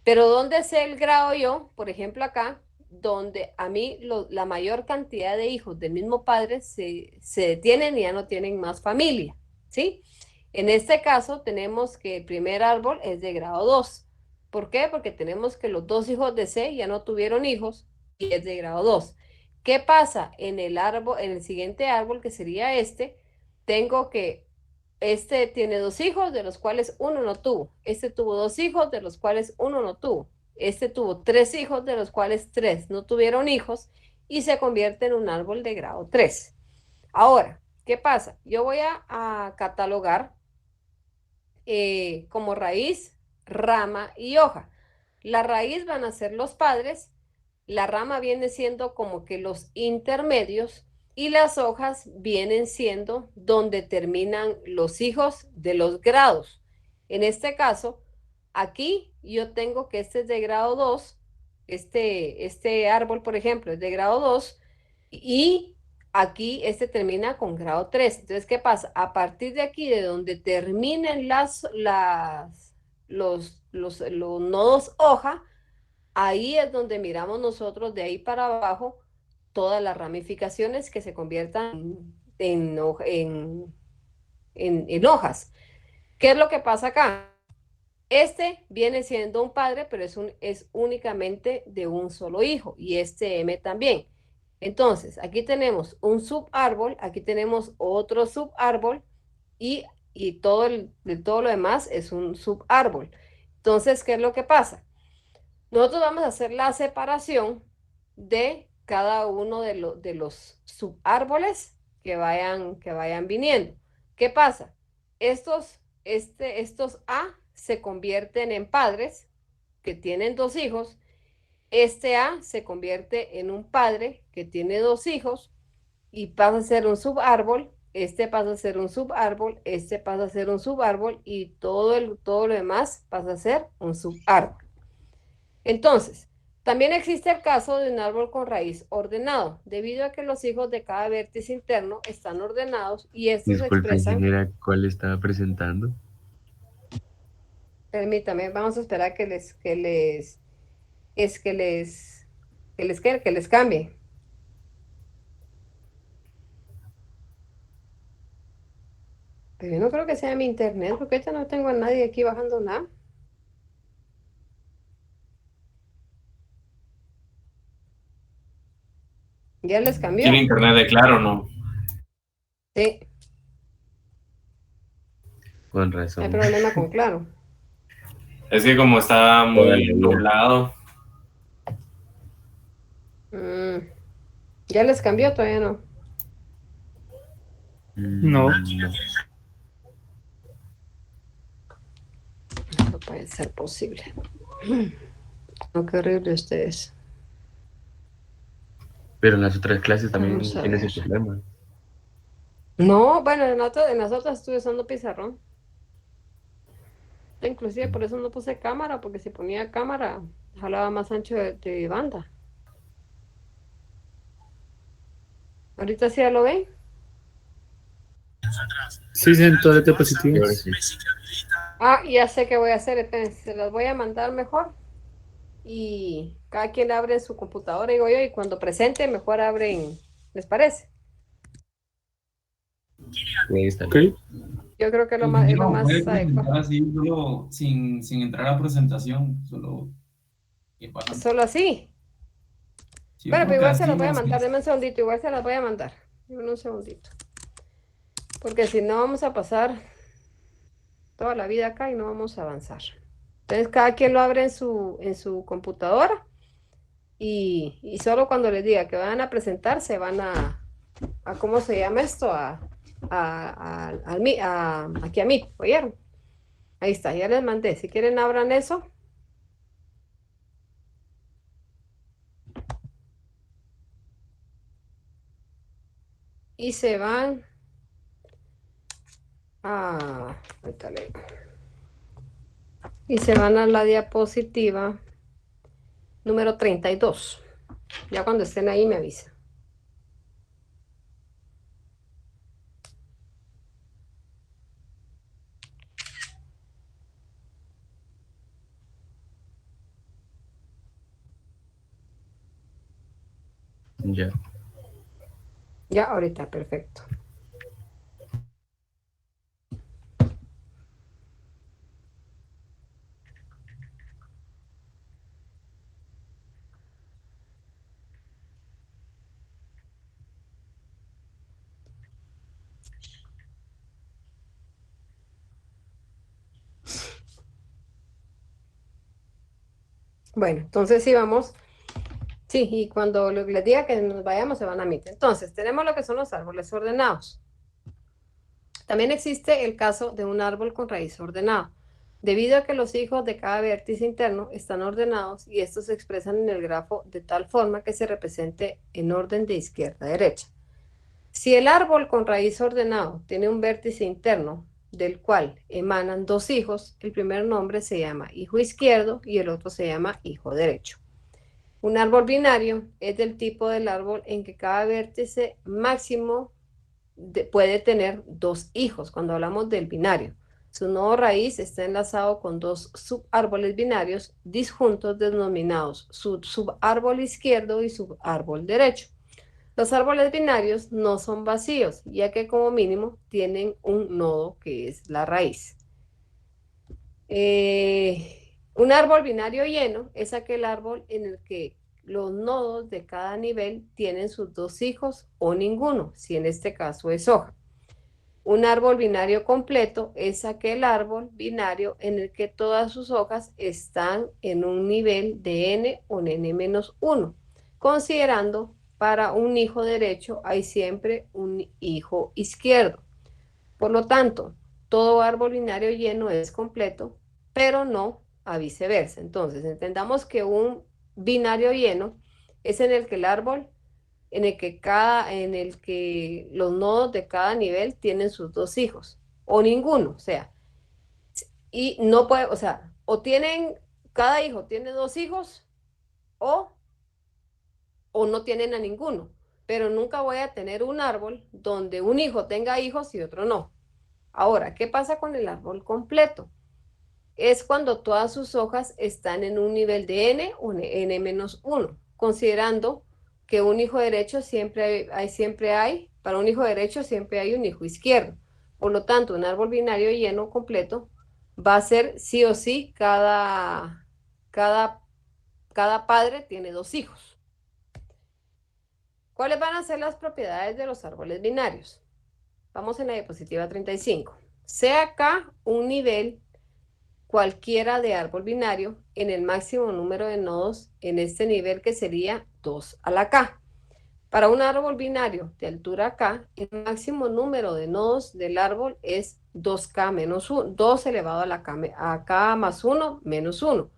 Pero ¿dónde sé el grado yo? Por ejemplo, acá, donde a mí la mayor cantidad de hijos del mismo padre se detienen y ya no tienen más familia, ¿sí? En este caso tenemos que el primer árbol es de grado 2. ¿Por qué? Porque tenemos que los 2 hijos de C ya no tuvieron hijos y es de grado 2. ¿Qué pasa en el árbol, en el siguiente árbol que sería este? Tengo que este tiene 2 hijos, de los cuales uno no tuvo. Este tuvo 2 hijos, de los cuales uno no tuvo. Este tuvo 3 hijos, de los cuales 3 no tuvieron hijos, y se convierte en un árbol de grado 3. Ahora, ¿qué pasa? Yo voy a catalogar como raíz, rama y hoja. La raíz van a ser los padres, la rama viene siendo como que los intermedios, y las hojas vienen siendo donde terminan los hijos de los grados. En este caso, aquí yo tengo que este es de grado 2, este árbol, por ejemplo, es de grado 2, y aquí este termina con grado 3. Entonces, ¿qué pasa? A partir de aquí, de donde terminen los nodos hoja, ahí es donde miramos nosotros de ahí para abajo todas las ramificaciones que se conviertan en hojas. ¿Qué es lo que pasa acá? Este viene siendo un padre, pero es únicamente de un solo hijo, y este M también. Entonces, aquí tenemos un subárbol, aquí tenemos otro subárbol, y todo lo demás es un subárbol. Entonces, ¿qué es lo que pasa? Nosotros vamos a hacer la separación de cada uno de los subárboles que vayan viniendo. ¿Qué pasa? Estos A se convierten en padres que tienen 2 hijos. Este A se convierte en un padre que tiene 2 hijos y pasa a ser un subárbol. Este pasa a ser un subárbol, este pasa a ser un subárbol, y todo lo demás pasa a ser un subárbol. Entonces, también existe el caso de un árbol con raíz ordenado, debido a que los hijos de cada vértice interno están ordenados y estos se Disculpe, expresan. ingeniera, ¿cuál estaba presentando? Permítame, vamos a esperar que les cambie. Pero yo no creo que sea mi internet, porque ahorita no tengo a nadie aquí bajando nada. ¿Ya les cambió? ¿Tiene internet de Claro, no? Sí, Con no hay razón. problema con Claro. Es que como está muy nublado. ¿Ya les cambió? Todavía no. No. No puede ser posible. No, qué horrible ustedes. Pero en las otras clases también Vamos a tiene ver. ese problema. No, bueno, en las otras estuve usando pizarrón. Inclusive por eso no puse cámara, porque si ponía cámara, jalaba más ancho de banda. ¿Ahorita sí ya lo ven? Sí, en todo positivo. Ahora sí. Ah, ya sé qué voy a hacer. Espérense, se las voy a mandar mejor. Y cada quien abre en su computadora, digo yo, y cuando presente, mejor abren. ¿Les parece? Y ahí está. Ok. Yo creo que es lo Ingeniero, más puede adecuado. presentar así, solo sin entrar a presentación, solo que para. Solo así. Sí, yo Bueno, creo pero que igual se así las voy a más mandar, fácil. denme un segundito, igual se las voy a mandar. Denme un segundito. Porque si no vamos a pasar toda la vida acá y no vamos a avanzar. Entonces cada quien lo abre en su computadora y solo cuando les diga que van a presentar se van a ¿cómo se llama esto? Aquí a mí, ¿oyeron? Ahí está, ya les mandé. Si quieren abran eso. Y se van ahorita leo. Y se van a la diapositiva número 32. Ya cuando estén ahí me avisan. Ya. Ya, ahorita, perfecto. Bueno, entonces sí vamos. Sí, y cuando les diga que nos vayamos se van a Meet. Entonces, tenemos lo que son los árboles ordenados. También existe el caso de un árbol con raíz ordenado, debido a que los hijos de cada vértice interno están ordenados y estos se expresan en el grafo de tal forma que se represente en orden de izquierda a derecha. Si el árbol con raíz ordenado tiene un vértice interno del cual emanan dos hijos, el primer nombre se llama hijo izquierdo y el otro se llama hijo derecho. Un árbol binario es del tipo del árbol en que cada vértice máximo puede tener dos hijos, cuando hablamos del binario. Su nodo raíz está enlazado con dos subárboles binarios disjuntos denominados subárbol izquierdo y subárbol derecho. Los árboles binarios no son vacíos, ya que como mínimo tienen un nodo que es la raíz. Un árbol binario lleno es aquel árbol en el que los nodos de cada nivel tienen sus dos hijos o ninguno, si en este caso es hoja. Un árbol binario completo es aquel árbol binario en el que todas sus hojas están en un nivel de n o en n-1, considerando para un hijo derecho hay siempre un hijo izquierdo. Por lo tanto, todo árbol binario lleno es completo, pero no a viceversa. Entonces, entendamos que un binario lleno es en el que el árbol, en el que los nodos de cada nivel tienen sus dos hijos, o ninguno, o sea, y no puede, o sea, o tienen, cada hijo tiene dos hijos, o no tienen a ninguno, pero nunca voy a tener un árbol donde un hijo tenga hijos y otro no. Ahora, ¿qué pasa con el árbol completo? Es cuando todas sus hojas están en un nivel de n o n-1, considerando que un hijo derecho siempre hay, para un hijo derecho siempre hay un hijo izquierdo. Por lo tanto, un árbol binario lleno completo va a ser sí o sí cada padre tiene dos hijos. ¿Cuáles van a ser las propiedades de los árboles binarios? Vamos en la diapositiva 35. Sea K un nivel cualquiera de árbol binario en el máximo número de nodos en este nivel que sería 2 a la K. Para un árbol binario de altura K, el máximo número de nodos del árbol es 2K menos 1, 2 elevado a K más 1 menos 1.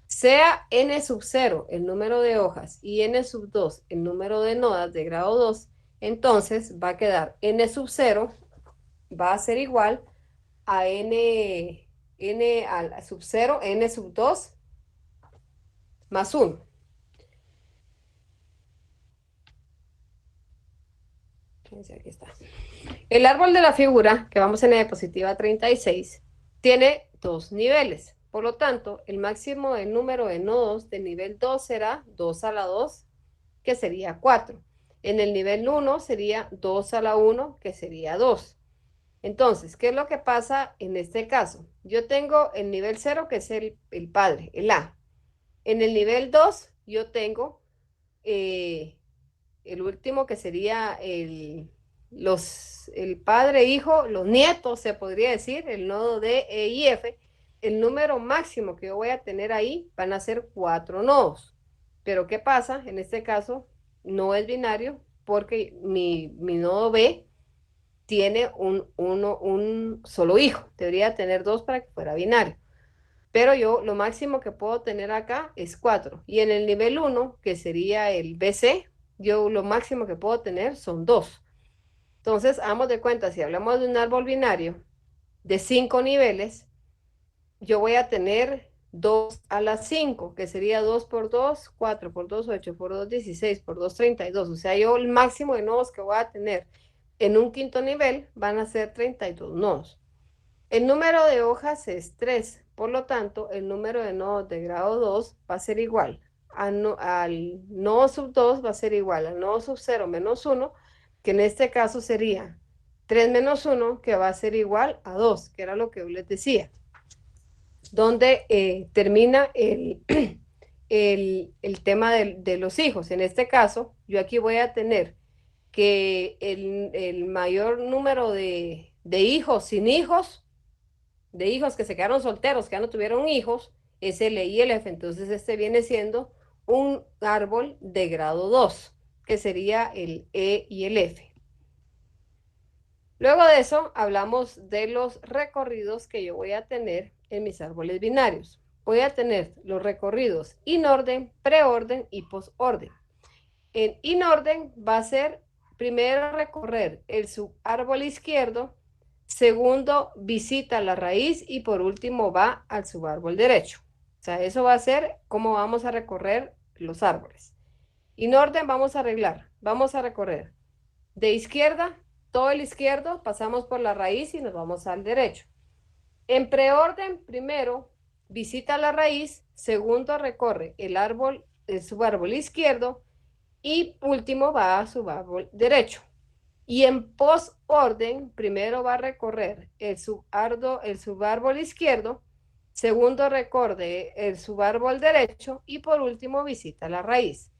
Sea n sub 0 el número de hojas y n sub 2 el número de nodas de grado 2, entonces va a quedar n sub 0 va a ser igual a n al sub 0, n sub 2 más 1. Aquí está. El árbol de la figura, que vamos en la diapositiva 36, tiene dos niveles. Por lo tanto, el máximo del número de nodos de nivel 2 será 2 a la 2, que sería 4. En el nivel 1 sería 2 a la 1, que sería 2. Entonces, ¿qué es lo que pasa en este caso? Yo tengo el nivel 0, que es el padre, el A. En el nivel 2, yo tengo el último, que sería el padre, hijo, los nietos, se podría decir, el nodo D, E y F. El número máximo que yo voy a tener ahí van a ser 4 nodos. Pero ¿qué pasa? En este caso no es binario, porque mi nodo B tiene un solo hijo. Debería tener 2 para que fuera binario. Pero yo lo máximo que puedo tener acá es 4. Y en el nivel 1, que sería el BC, yo lo máximo que puedo tener son 2. Entonces, hagamos de cuenta, si hablamos de un árbol binario de 5 niveles, yo voy a tener 2 a la 5, que sería 2 por 2, 4 por 2, 8 por 2, 16 por 2, 32. O sea, yo el máximo de nodos que voy a tener en un quinto nivel van a ser 32 nodos. El número de hojas es 3, por lo tanto, el número de nodos de grado 2 va a ser igual al nodo sub 2, va a ser igual al nodo sub 0 menos 1, que en este caso sería 3 menos 1, que va a ser igual a 2, que era lo que yo les decía. Donde termina el tema de los hijos. En este caso, yo aquí voy a tener que el mayor número de hijos sin hijos, de hijos que se quedaron solteros, que ya no tuvieron hijos, es el E y el F. Entonces este viene siendo un árbol de grado 2, que sería el E y el F. Luego de eso, hablamos de los recorridos que yo voy a tener en mis árboles binarios. Voy a tener los recorridos inorden, preorden y posorden. En inorden va a ser primero recorrer el subárbol izquierdo, segundo visita la raíz y por último va al subárbol derecho. O sea, eso va a ser cómo vamos a recorrer los árboles. Inorden vamos a recorrer de izquierda, todo el izquierdo, pasamos por la raíz y nos vamos al derecho. En preorden, primero visita la raíz, segundo recorre el subárbol izquierdo y último va a subárbol derecho. Y en posorden, primero va a recorrer el subárbol izquierdo, segundo recorre el subárbol derecho y por último visita la raíz.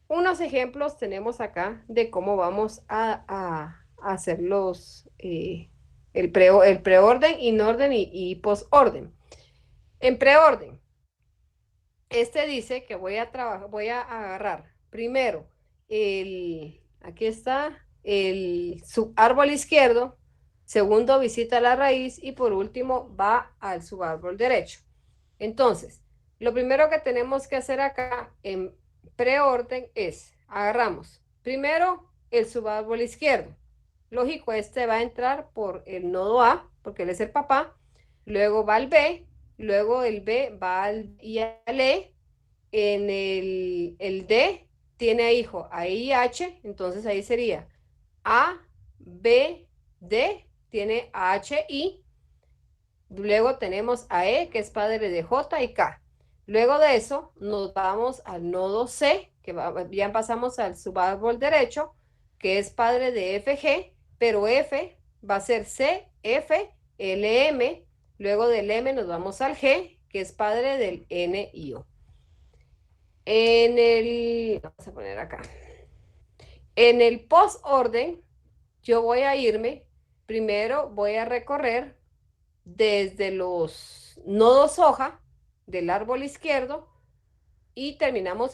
Unos ejemplos tenemos acá de cómo vamos a hacer el preorden, inorden y posorden. En preorden, este dice que voy a agarrar primero aquí está el subárbol izquierdo, segundo visita la raíz y por último va al subárbol derecho. Entonces, lo primero que tenemos que hacer acá en preorden es, agarramos primero el subárbol izquierdo. Lógico, este va a entrar por el nodo A, porque él es el papá, luego va al B, luego el B va al E, en el D tiene hijo a I y H, entonces ahí sería A, B, D, tiene a H, I, luego tenemos a E, que es padre de J y K. Luego de eso nos vamos al nodo C, que ya pasamos al subárbol derecho, que es padre de FG, pero F va a ser C, F, L, M. Luego del M nos vamos al G, que es padre del N y O. Vamos a poner acá. En el postorden, yo voy a irme, primero voy a recorrer desde los nodos hoja del árbol izquierdo y terminamos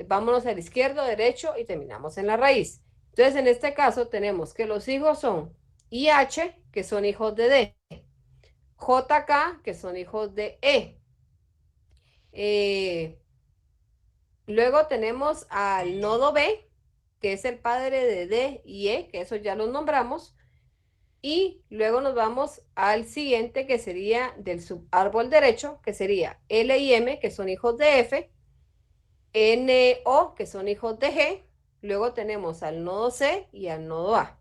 vámonos al izquierdo, derecho y terminamos en la raíz. Entonces, en este caso tenemos que los hijos son IH, que son hijos de D, JK, que son hijos de E. Luego tenemos al nodo B, que es el padre de D y E, que eso ya los nombramos. Y luego nos vamos al siguiente, que sería del subárbol derecho, que sería L y M, que son hijos de F, N, O, que son hijos de G. Luego tenemos al nodo C y al nodo A.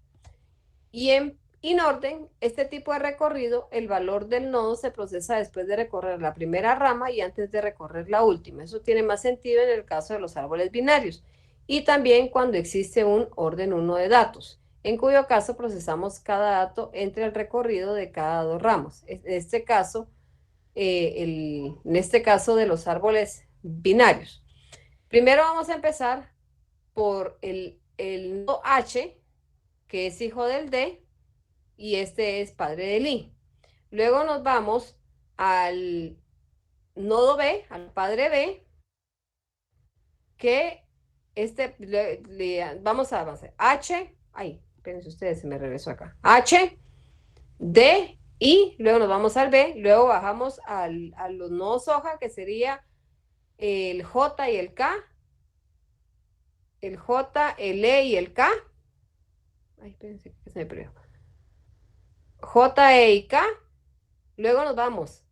Y en inorden, este tipo de recorrido, el valor del nodo se procesa después de recorrer la primera rama y antes de recorrer la última. Eso tiene más sentido en el caso de los árboles binarios. y también cuando existe un orden 1 de datos, en cuyo caso procesamos cada dato entre el recorrido de cada 2 ramos. En este caso, de los árboles binarios. Primero vamos a empezar por el nodo H, que es hijo del D, y este es padre del I. Luego nos vamos al nodo B, al padre B, que vamos a avanzar. H, espérense ustedes, se me regresó acá. H, D, I, luego nos vamos al B, luego bajamos a los nodos hoja, que sería el J y el K, el J, el E y el K. Espérense que se me perdió. J, E y K. Luego nos vamos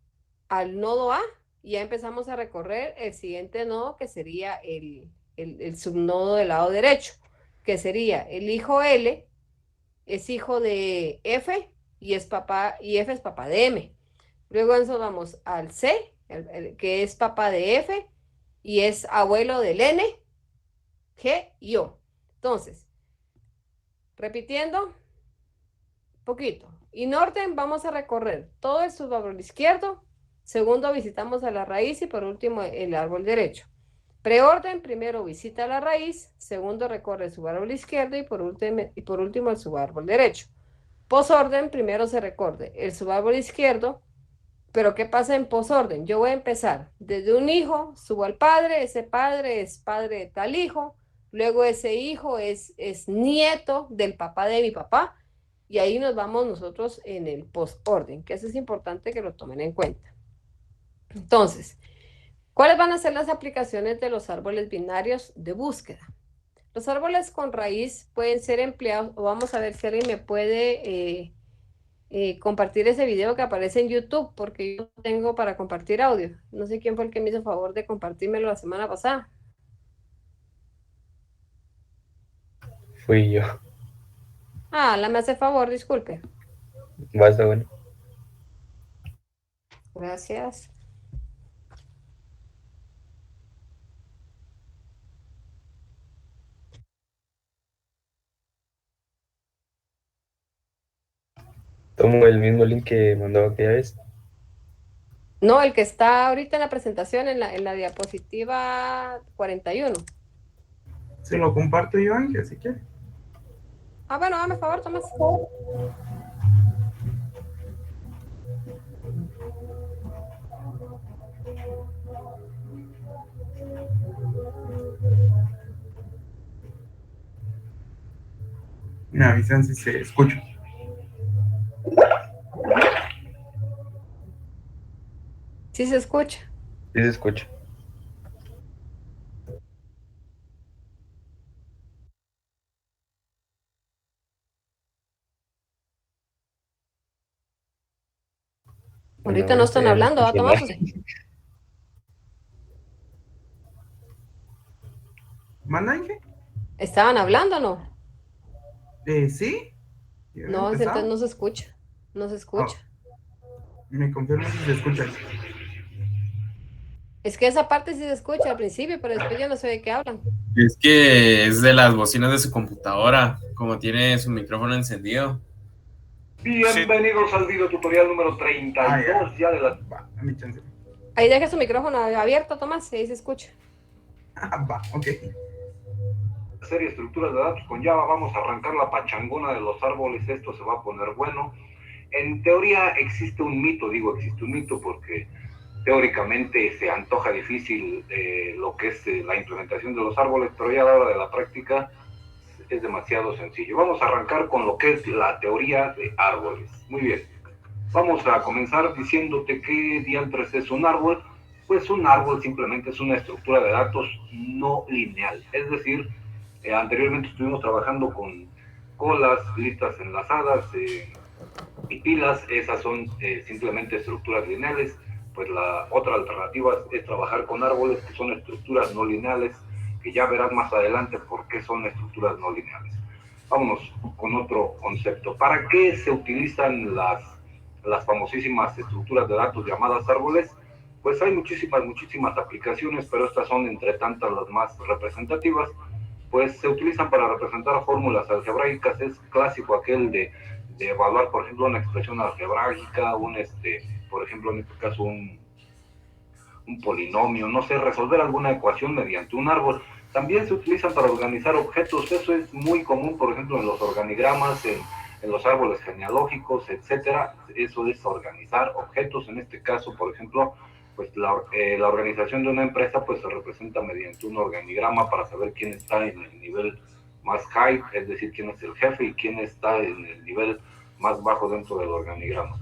al nodo A y ya empezamos a recorrer el siguiente nodo, que sería el subnodo del lado derecho, que sería el hijo L, es hijo de F y F es papá de M. Luego nos vamos al C, que es papá de F y es abuelo del N, G y O. Entonces, repitiendo poquito. En orden vamos a recorrer todo el subárbol izquierdo, segundo visitamos a la raíz y por último el árbol derecho. Preorden, primero visita la raíz, segundo recorre el subárbol izquierdo y por último el subárbol derecho. Posorden, primero se recorre el subárbol izquierdo, pero ¿qué pasa en posorden? Yo voy a empezar desde un hijo, subo al padre, ese padre es padre de tal hijo, luego ese hijo es nieto del papá de mi papá, y ahí nos vamos nosotros en el postorden, que eso es importante que lo tomen en cuenta. Entonces, ¿cuáles van a ser las aplicaciones de los árboles binarios de búsqueda? Los árboles con raíz pueden ser empleados, o vamos a ver si alguien me puede compartir ese video que aparece en YouTube, porque yo no tengo para compartir audio. No sé quién fue el que me hizo favor de compartírmelo la semana pasada. Fui yo. Me hace favor, disculpe. Basta, bueno. Gracias. Tomo el mismo link que mandó aquella vez. No, el que está ahorita en la presentación, en la diapositiva 41. Se lo comparto yo, Ángel, si quiere. Bueno, dame favor, Tomás. Me avisan si se escucha. Sí se escucha. Sí se escucha. Ahorita no están hablando, ¿va, Tomás? ¿Manda, Ángel? ¿Estaban hablando o no? ¿Sí? No, entonces no se escucha. No se escucha. Me confirmo si se escucha. Es que esa parte sí se escucha al principio, pero después yo no sé de qué hablan. Es que es de las bocinas de su computadora, como tiene su micrófono encendido. Bienvenidos al video tutorial número 32 ya de la... Va, a mi chance. Ahí deja su micrófono abierto, Tomás, y ahí se escucha. Va, ok. Serie de estructuras de datos con Java. Vamos a arrancar la pachangona de los árboles. Esto se va a poner bueno. En teoría existe un mito, digo existe un mito porque teóricamente se antoja difícil lo que es la implementación de los árboles, pero ya a la hora de la práctica es demasiado sencillo. Vamos a arrancar con lo que es la teoría de árboles. Muy bien. Vamos a comenzar diciéndote qué diantres es un árbol. Pues un árbol simplemente es una estructura de datos no lineal. Es decir, anteriormente estuvimos trabajando con colas, listas enlazadas y pilas. Esas son simplemente estructuras lineales. Pues la otra alternativa es trabajar con árboles, que son estructuras no lineales, que ya verás más adelante por qué son estructuras no lineales. Vámonos con otro concepto. ¿Para qué se utilizan las famosísimas estructuras de datos llamadas árboles? Pues hay muchísimas aplicaciones, pero estas son entre tantas las más representativas. pues se utilizan para representar fórmulas algebraicas. Es clásico aquel de evaluar, por ejemplo, una expresión algebraica, por ejemplo, en este caso un polinomio, no sé, resolver alguna ecuación mediante un árbol. También se utilizan para organizar objetos. Eso es muy común, por ejemplo, en los organigramas, en los árboles genealógicos, etcétera. Eso es organizar objetos. En este caso, por ejemplo, pues la organización de una empresa pues se representa mediante un organigrama para saber quién está en el nivel más high, es decir, quién es el jefe, y quién está en el nivel más bajo dentro del organigrama.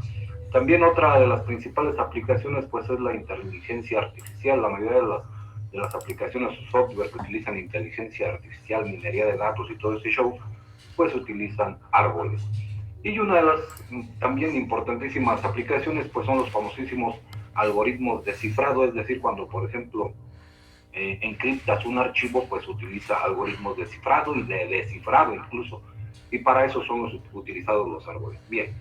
También otra de las principales aplicaciones pues es la inteligencia artificial. La mayoría de las aplicaciones o software que utilizan inteligencia artificial, minería de datos y todo ese show, pues utilizan árboles. Y una de las también importantísimas aplicaciones pues son los famosísimos algoritmos de cifrado, es decir, cuando por ejemplo encriptas un archivo, pues utiliza algoritmos de cifrado y de descifrado incluso, y para eso son utilizados los árboles. Bien,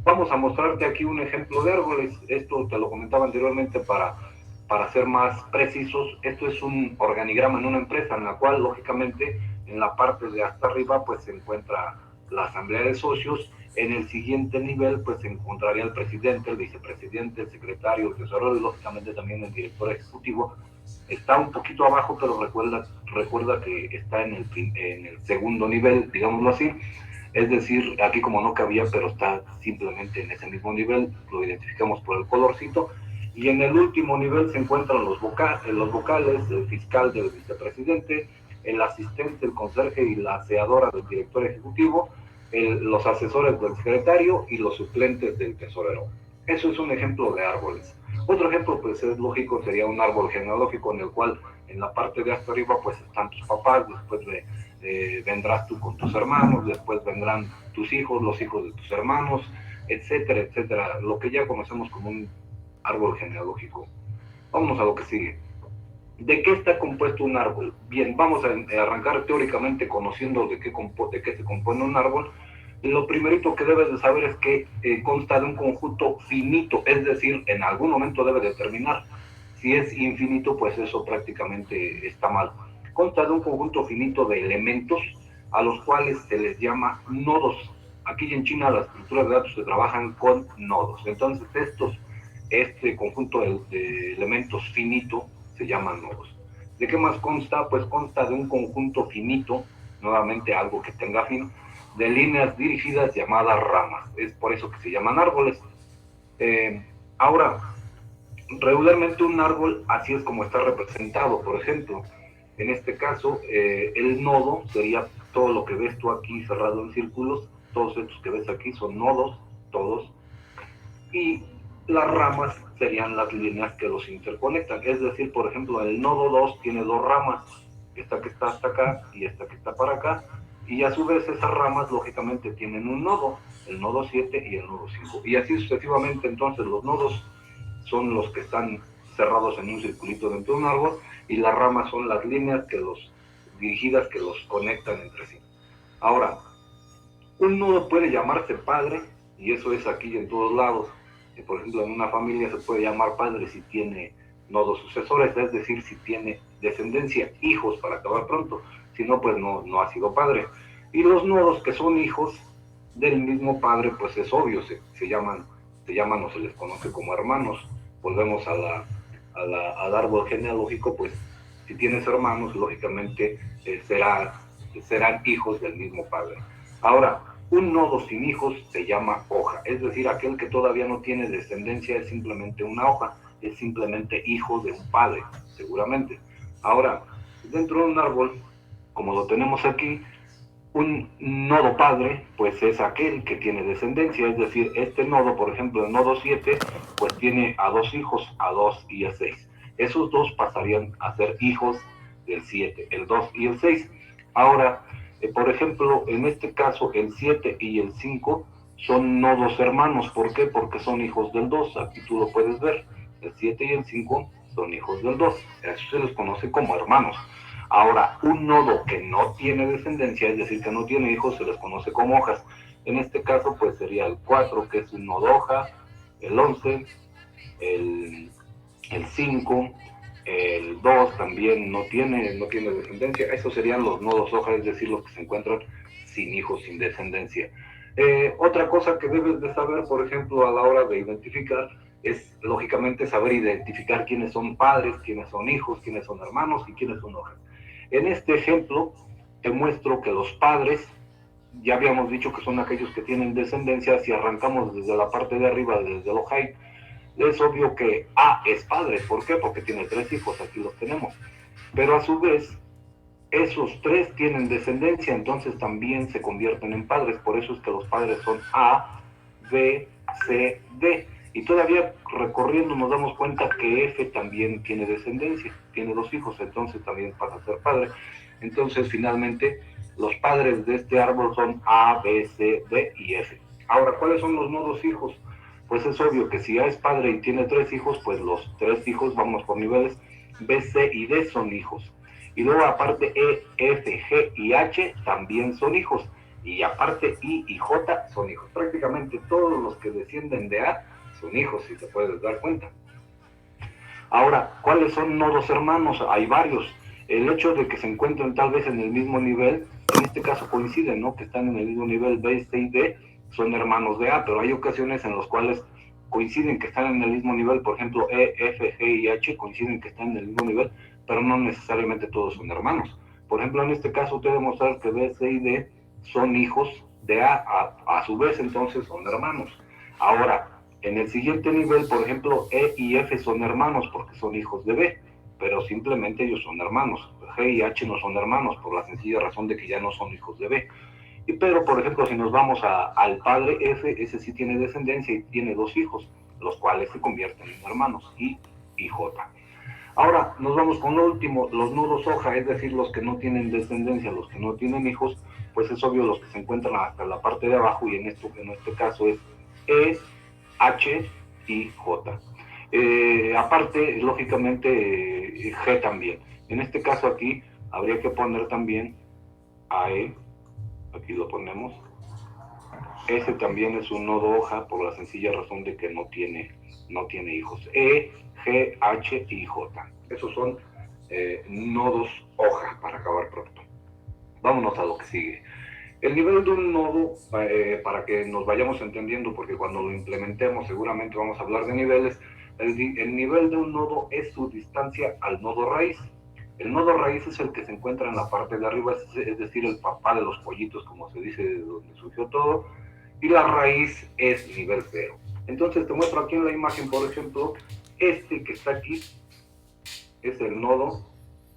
vamos a mostrarte aquí un ejemplo de árboles. Esto te lo comentaba anteriormente para ser más precisos. Esto es un organigrama en una empresa en la cual lógicamente en la parte de hasta arriba pues se encuentra la asamblea de socios. En el siguiente nivel pues se encontraría el presidente, el vicepresidente, el secretario, el tesorero y lógicamente también el director ejecutivo. Está un poquito abajo, pero recuerda que está en el segundo nivel, digámoslo así. Es decir, aquí como no cabía, pero está simplemente en ese mismo nivel, lo identificamos por el colorcito. Y en el último nivel se encuentran los vocales, el fiscal del vicepresidente, el asistente, el conserje y la aseadora del director ejecutivo, los asesores del secretario y los suplentes del tesorero. Eso es un ejemplo de árboles. Otro ejemplo, pues es lógico, sería un árbol genealógico en el cual en la parte de hasta arriba pues están tus papás, después vendrás tú con tus hermanos, después vendrán tus hijos, los hijos de tus hermanos, etcétera, etcétera, lo que ya conocemos como un árbol genealógico. Vámonos a lo que sigue. ¿De qué está compuesto un árbol? Bien, vamos a arrancar teóricamente conociendo de qué se compone un árbol. Lo primerito que debes de saber es que consta de un conjunto finito, es decir, en algún momento debe de terminar. Si es infinito, pues eso prácticamente está mal. Consta de un conjunto finito de elementos a los cuales se les llama nodos. Aquí en China las estructuras de datos se trabajan con nodos. Entonces este conjunto de elementos finito se llaman nodos. ¿De qué más consta? Pues consta de un conjunto finito, nuevamente algo que tenga fin, de líneas dirigidas llamadas ramas. Es por eso que se llaman árboles. Ahora, regularmente un árbol así es como está representado. Por ejemplo, en este caso, el nodo sería todo lo que ves tú aquí cerrado en círculos. Todos estos que ves aquí son nodos, todos. Y las ramas serían las líneas que los interconectan. Es decir, por ejemplo, el nodo 2 tiene dos ramas, esta que está hasta acá y esta que está para acá, y a su vez esas ramas lógicamente tienen un nodo, el nodo 7 y el nodo 5. Y así sucesivamente. Entonces los nodos son los que están cerrados en un circulito dentro de un árbol, y las ramas son las líneas dirigidas que los conectan entre sí. Ahora, un nodo puede llamarse padre, y eso es aquí en todos lados. Por ejemplo, en una familia se puede llamar padre si tiene nodos sucesores, es decir, si tiene descendencia, hijos para acabar pronto. Si no, pues no ha sido padre. Y los nodos que son hijos del mismo padre, pues es obvio, se llaman o se les conoce como hermanos. Volvemos al árbol genealógico, pues si tienes hermanos, lógicamente serán hijos del mismo padre. Ahora, un nodo sin hijos se llama hoja, es decir, aquel que todavía no tiene descendencia es simplemente una hoja, es simplemente hijo de un padre, seguramente. Ahora, dentro de un árbol, como lo tenemos aquí, un nodo padre, pues es aquel que tiene descendencia, es decir, este nodo, por ejemplo, el nodo 7, pues tiene a dos hijos, a 2 y a 6. Esos dos pasarían a ser hijos del 7, el 2 y el 6. Ahora, por ejemplo, en este caso, el 7 y el 5 son nodos hermanos. ¿Por qué? Porque son hijos del 2. Aquí tú lo puedes ver. El 7 y el 5 son hijos del 2. Eso se les conoce como hermanos. Ahora, un nodo que no tiene descendencia, es decir, que no tiene hijos, se les conoce como hojas. En este caso, pues sería el 4, que es un nodo hoja, el 11, el 5, el 2 también no tiene descendencia. Esos serían los nodos hoja, es decir, los que se encuentran sin hijos, sin descendencia. Otra cosa que debes de saber, por ejemplo, a la hora de identificar, es lógicamente saber identificar quiénes son padres, quiénes son hijos, quiénes son hermanos y quiénes son hojas. En este ejemplo te muestro que los padres, ya habíamos dicho que son aquellos que tienen descendencia. Si arrancamos desde la parte de arriba, desde el ojai, es obvio que A es padre. ¿Por qué? Porque tiene 3 hijos, aquí los tenemos. Pero a su vez, esos 3 tienen descendencia, entonces también se convierten en padres. Por eso es que los padres son A, B, C, D. Y todavía recorriendo nos damos cuenta que F también tiene descendencia, tiene 2 hijos, entonces también pasa a ser padre. Entonces finalmente los padres de este árbol son A, B, C, D y F. Ahora, ¿cuáles son los nodos hijos? Pues es obvio que si A es padre y tiene 3 hijos, pues los 3 hijos, vamos por niveles, B, C y D son hijos. Y luego aparte E, F, G y H también son hijos. Y aparte I y J son hijos. Prácticamente todos los que descienden de A son hijos, si te puedes dar cuenta. Ahora, ¿cuáles son nodos hermanos? Hay varios. El hecho de que se encuentren tal vez en el mismo nivel, en este caso coinciden, ¿no? Que están en el mismo nivel, B, C y D, son hermanos de A, pero hay ocasiones en las cuales coinciden que están en el mismo nivel. Por ejemplo, E, F, G y H coinciden que están en el mismo nivel, pero no necesariamente todos son hermanos. Por ejemplo, en este caso te demostrar que B, C y D son hijos de a su vez entonces son hermanos. Ahora, en el siguiente nivel, por ejemplo, E y F son hermanos porque son hijos de B, pero simplemente ellos son hermanos. G y H no son hermanos por la sencilla razón de que ya no son hijos de B. Pero, por ejemplo, si nos vamos al padre F, ese sí tiene descendencia y tiene 2 hijos, los cuales se convierten en hermanos, I y J. Ahora, nos vamos con lo último, los nodos hoja, es decir, los que no tienen descendencia, los que no tienen hijos, pues es obvio los que se encuentran hasta la parte de abajo, y en este caso es E, H y J. Aparte, lógicamente, G también. En este caso aquí, habría que poner también AE, aquí lo ponemos. Ese también es un nodo hoja por la sencilla razón de que no tiene hijos. E, G, H y J. Esos son nodos hoja para acabar pronto. Vámonos a lo que sigue. El nivel de un nodo, para que nos vayamos entendiendo, porque cuando lo implementemos seguramente vamos a hablar de niveles, el nivel de un nodo es su distancia al nodo raíz. El nodo raíz es el que se encuentra en la parte de arriba, es decir, el papá de los pollitos, como se dice, de donde surgió todo, y la raíz es nivel 0. Entonces te muestro aquí en la imagen, por ejemplo, este que está aquí es el nodo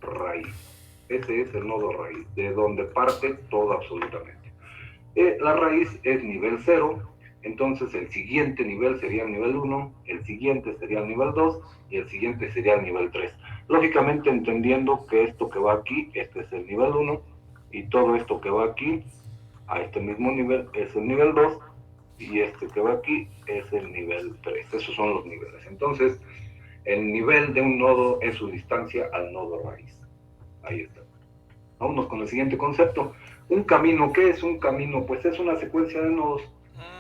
raíz. Ese es el nodo raíz, de donde parte todo absolutamente. La raíz es nivel 0, entonces el siguiente nivel sería el nivel 1, el siguiente sería el nivel 2 y el siguiente sería el nivel 3. Lógicamente entendiendo que esto que va aquí, este es el nivel 1, y todo esto que va aquí, a este mismo nivel, es el nivel 2, y este que va aquí es el nivel 3. Esos son los niveles. Entonces, el nivel de un nodo es su distancia al nodo raíz. Ahí está. Vámonos con el siguiente concepto. Un camino, ¿qué es un camino? Pues es una secuencia de nodos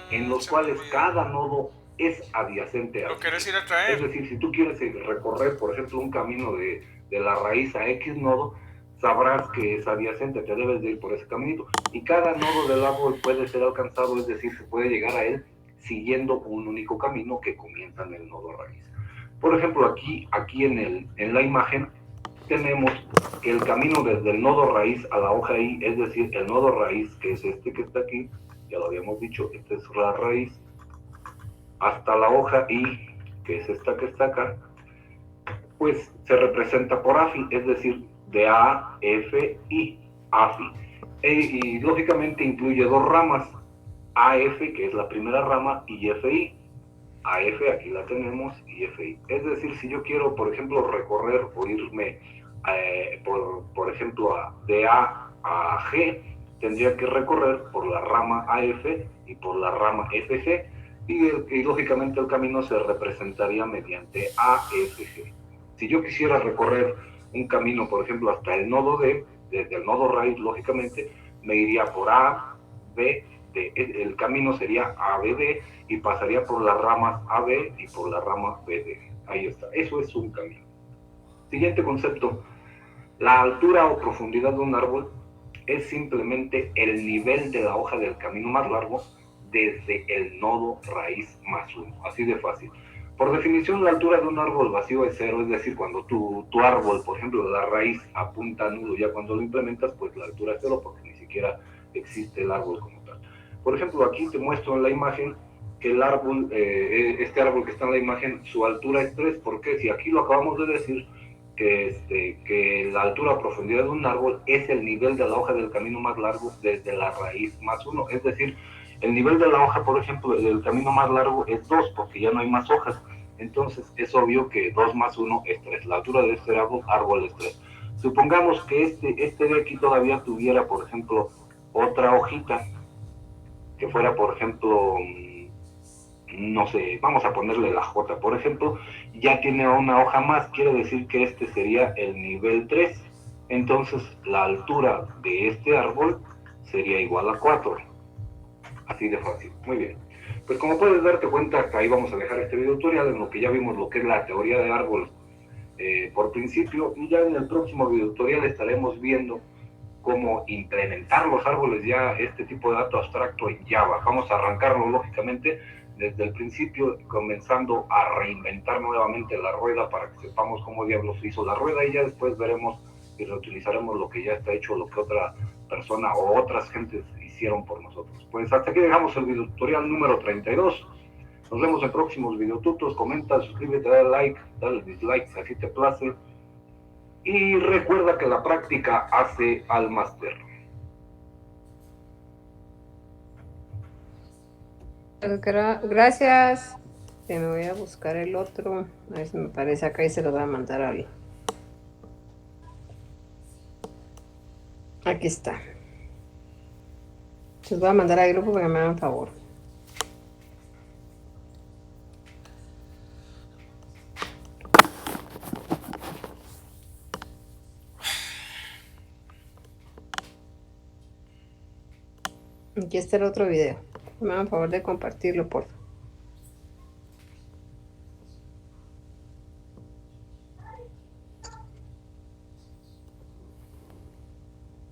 en los cuales cada nodo es adyacente a ¿Lo querés ir a traer? Es decir, si tú quieres recorrer, por ejemplo, un camino de la raíz a X nodo, sabrás que es adyacente, te debes de ir por ese caminito. Y cada nodo del árbol puede ser alcanzado, es decir, se puede llegar a él siguiendo un único camino que comienza en el nodo raíz. Por ejemplo, aquí en la imagen tenemos que el camino desde el nodo raíz a la hoja I, es decir, el nodo raíz, que es este que está aquí, ya lo habíamos dicho, esta es la raíz, hasta la hoja I, que es esta que está acá, pues se representa por AFI, es decir, de A, F, I, AFI. Y lógicamente incluye 2 ramas, AF, que es la primera rama, y FI. AF, aquí la tenemos, y FI. Es decir, si yo quiero, por ejemplo, recorrer o irme, por ejemplo, de A a G, tendría que recorrer por la rama AF y por la rama FG, y lógicamente el camino se representaría mediante AFG. Si yo quisiera recorrer un camino, por ejemplo, hasta el nodo D, desde el nodo raíz, lógicamente, me iría por A, B, D. El camino sería ABD y pasaría por las ramas AB y por la rama BD. Ahí está. Eso es un camino. Siguiente concepto. La altura o profundidad de un árbol es simplemente el nivel de la hoja del camino más largo desde el nodo raíz más 1. Así de fácil. Por definición, la altura de un árbol vacío es 0, es decir, cuando tu árbol, por ejemplo, la raíz apunta a nulo, ya cuando lo implementas, pues la altura es 0 porque ni siquiera existe el árbol como tal. Por ejemplo, aquí te muestro en la imagen que el árbol, este árbol que está en la imagen, su altura es 3, porque si aquí lo acabamos de decir, que la altura o profundidad de un árbol es el nivel de la hoja del camino más largo desde la raíz más 1, es decir, el nivel de la hoja, por ejemplo, del camino más largo es 2, porque ya no hay más hojas. Entonces es obvio que 2 más 1 es 3. La altura de este árbol es 3. Supongamos que este de aquí todavía tuviera, por ejemplo, otra hojita, que fuera, por ejemplo, no sé, vamos a ponerle la J, por ejemplo, ya tiene una hoja más, quiere decir que este sería el nivel 3. Entonces la altura de este árbol sería igual a 4. Así de fácil. Muy bien. Pues como puedes darte cuenta, ahí vamos a dejar este video tutorial en lo que ya vimos lo que es la teoría de árbol por principio, y ya en el próximo video tutorial estaremos viendo cómo implementar los árboles, ya este tipo de dato abstracto en Java. Vamos a arrancarlo lógicamente desde el principio, comenzando a reinventar nuevamente la rueda para que sepamos cómo diablos se hizo la rueda, y ya después veremos y reutilizaremos lo que ya está hecho, lo que otra persona o otras gentes hicieron por nosotros. Pues hasta aquí dejamos el video tutorial número 32. Nos vemos en próximos videotutos. Comenta, suscríbete, dale like, dale dislike si así te place. Y recuerda que la práctica hace al máster. Gracias. Me voy a buscar el otro. A ver si me aparece acá y se lo voy a mandar a alguien. Aquí está. Les voy a mandar al grupo para que me hagan favor. Aquí está el otro video. Me hagan favor de compartirlo, por favor.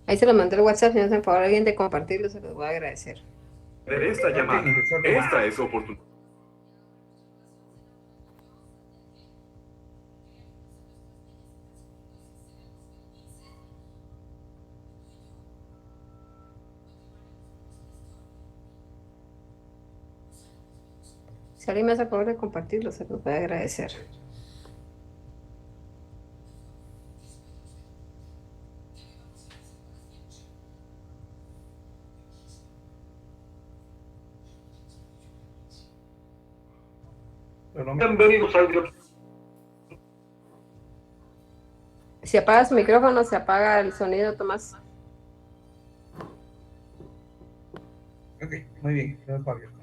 Ahí se lo mandé al WhatsApp. Si no hacen favor alguien de compartirlo, se los voy a agradecer. Esta llamada. Esta es oportunidad. Si alguien me hace favor de compartirlo, se los voy a agradecer. Bienvenidos al video. Si apagas su micrófono, se apaga el sonido, Tomás. Ok, muy bien. Quedó abierto.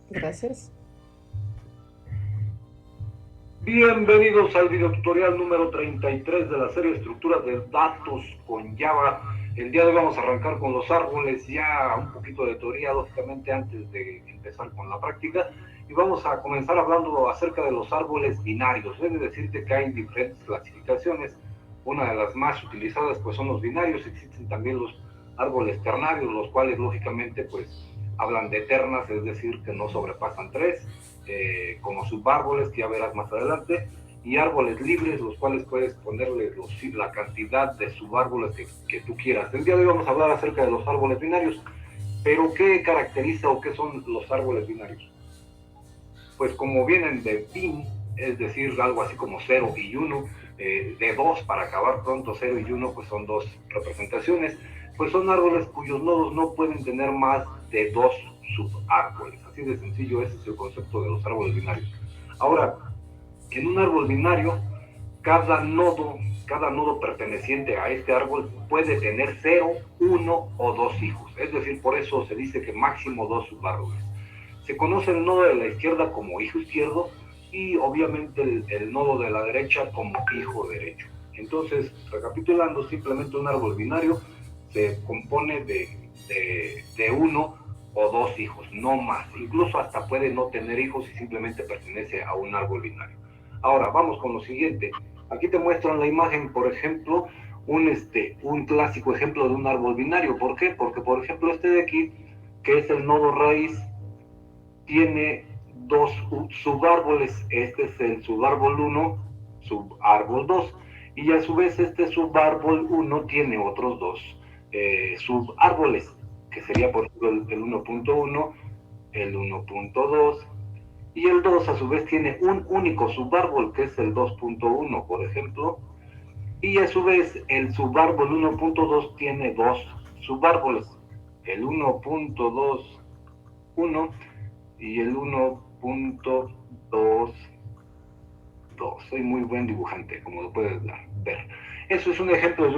Gracias. Bienvenidos al video tutorial número 33 de la serie Estructuras de Datos con Java. El día de hoy vamos a arrancar con los árboles, ya un poquito de teoría, lógicamente, antes de empezar con la práctica. Y vamos a comenzar hablando acerca de los árboles binarios. He de decirte que hay diferentes clasificaciones. Una de las más utilizadas pues son los binarios. Existen también los árboles ternarios, los cuales lógicamente pues hablan de ternas, es decir, que no sobrepasan 3, como subárboles, que ya verás más adelante, y árboles libres, los cuales puedes ponerle la cantidad de subárboles que tú quieras. El día de hoy vamos a hablar acerca de los árboles binarios, pero ¿qué caracteriza o qué son los árboles binarios? Pues como vienen de bin, es decir, algo así como 0 y 1, de 2 para acabar pronto, 0 y 1, pues son dos representaciones, pues son árboles cuyos nodos no pueden tener más de 2 subárboles. Así de sencillo, ese es el concepto de los árboles binarios. Ahora, en un árbol binario, cada nodo perteneciente a este árbol puede tener 0, 1 o 2 hijos. Es decir, por eso se dice que máximo 2 subárboles. Se conoce el nodo de la izquierda como hijo izquierdo y obviamente el nodo de la derecha como hijo derecho. Entonces, recapitulando, simplemente un árbol binario se compone de 1 o 2 hijos, no más. Incluso hasta puede no tener hijos y simplemente pertenece a un árbol binario. Ahora, vamos con lo siguiente. Aquí te muestro en la imagen, por ejemplo, un clásico ejemplo de un árbol binario. ¿Por qué? Porque, por ejemplo, este de aquí, que es el nodo raíz, tiene dos subárboles. Este es el subárbol 1, subárbol 2. Y a su vez este subárbol 1 tiene otros dos subárboles, que sería por ejemplo el 1.1, el 1.2, y el 2 a su vez tiene un único subárbol, que es el 2.1, por ejemplo, y a su vez el subárbol 1.2 tiene dos subárboles, el 1.2.1 y el 1.2. Soy muy buen dibujante, como lo puedes ver. Eso es un ejemplo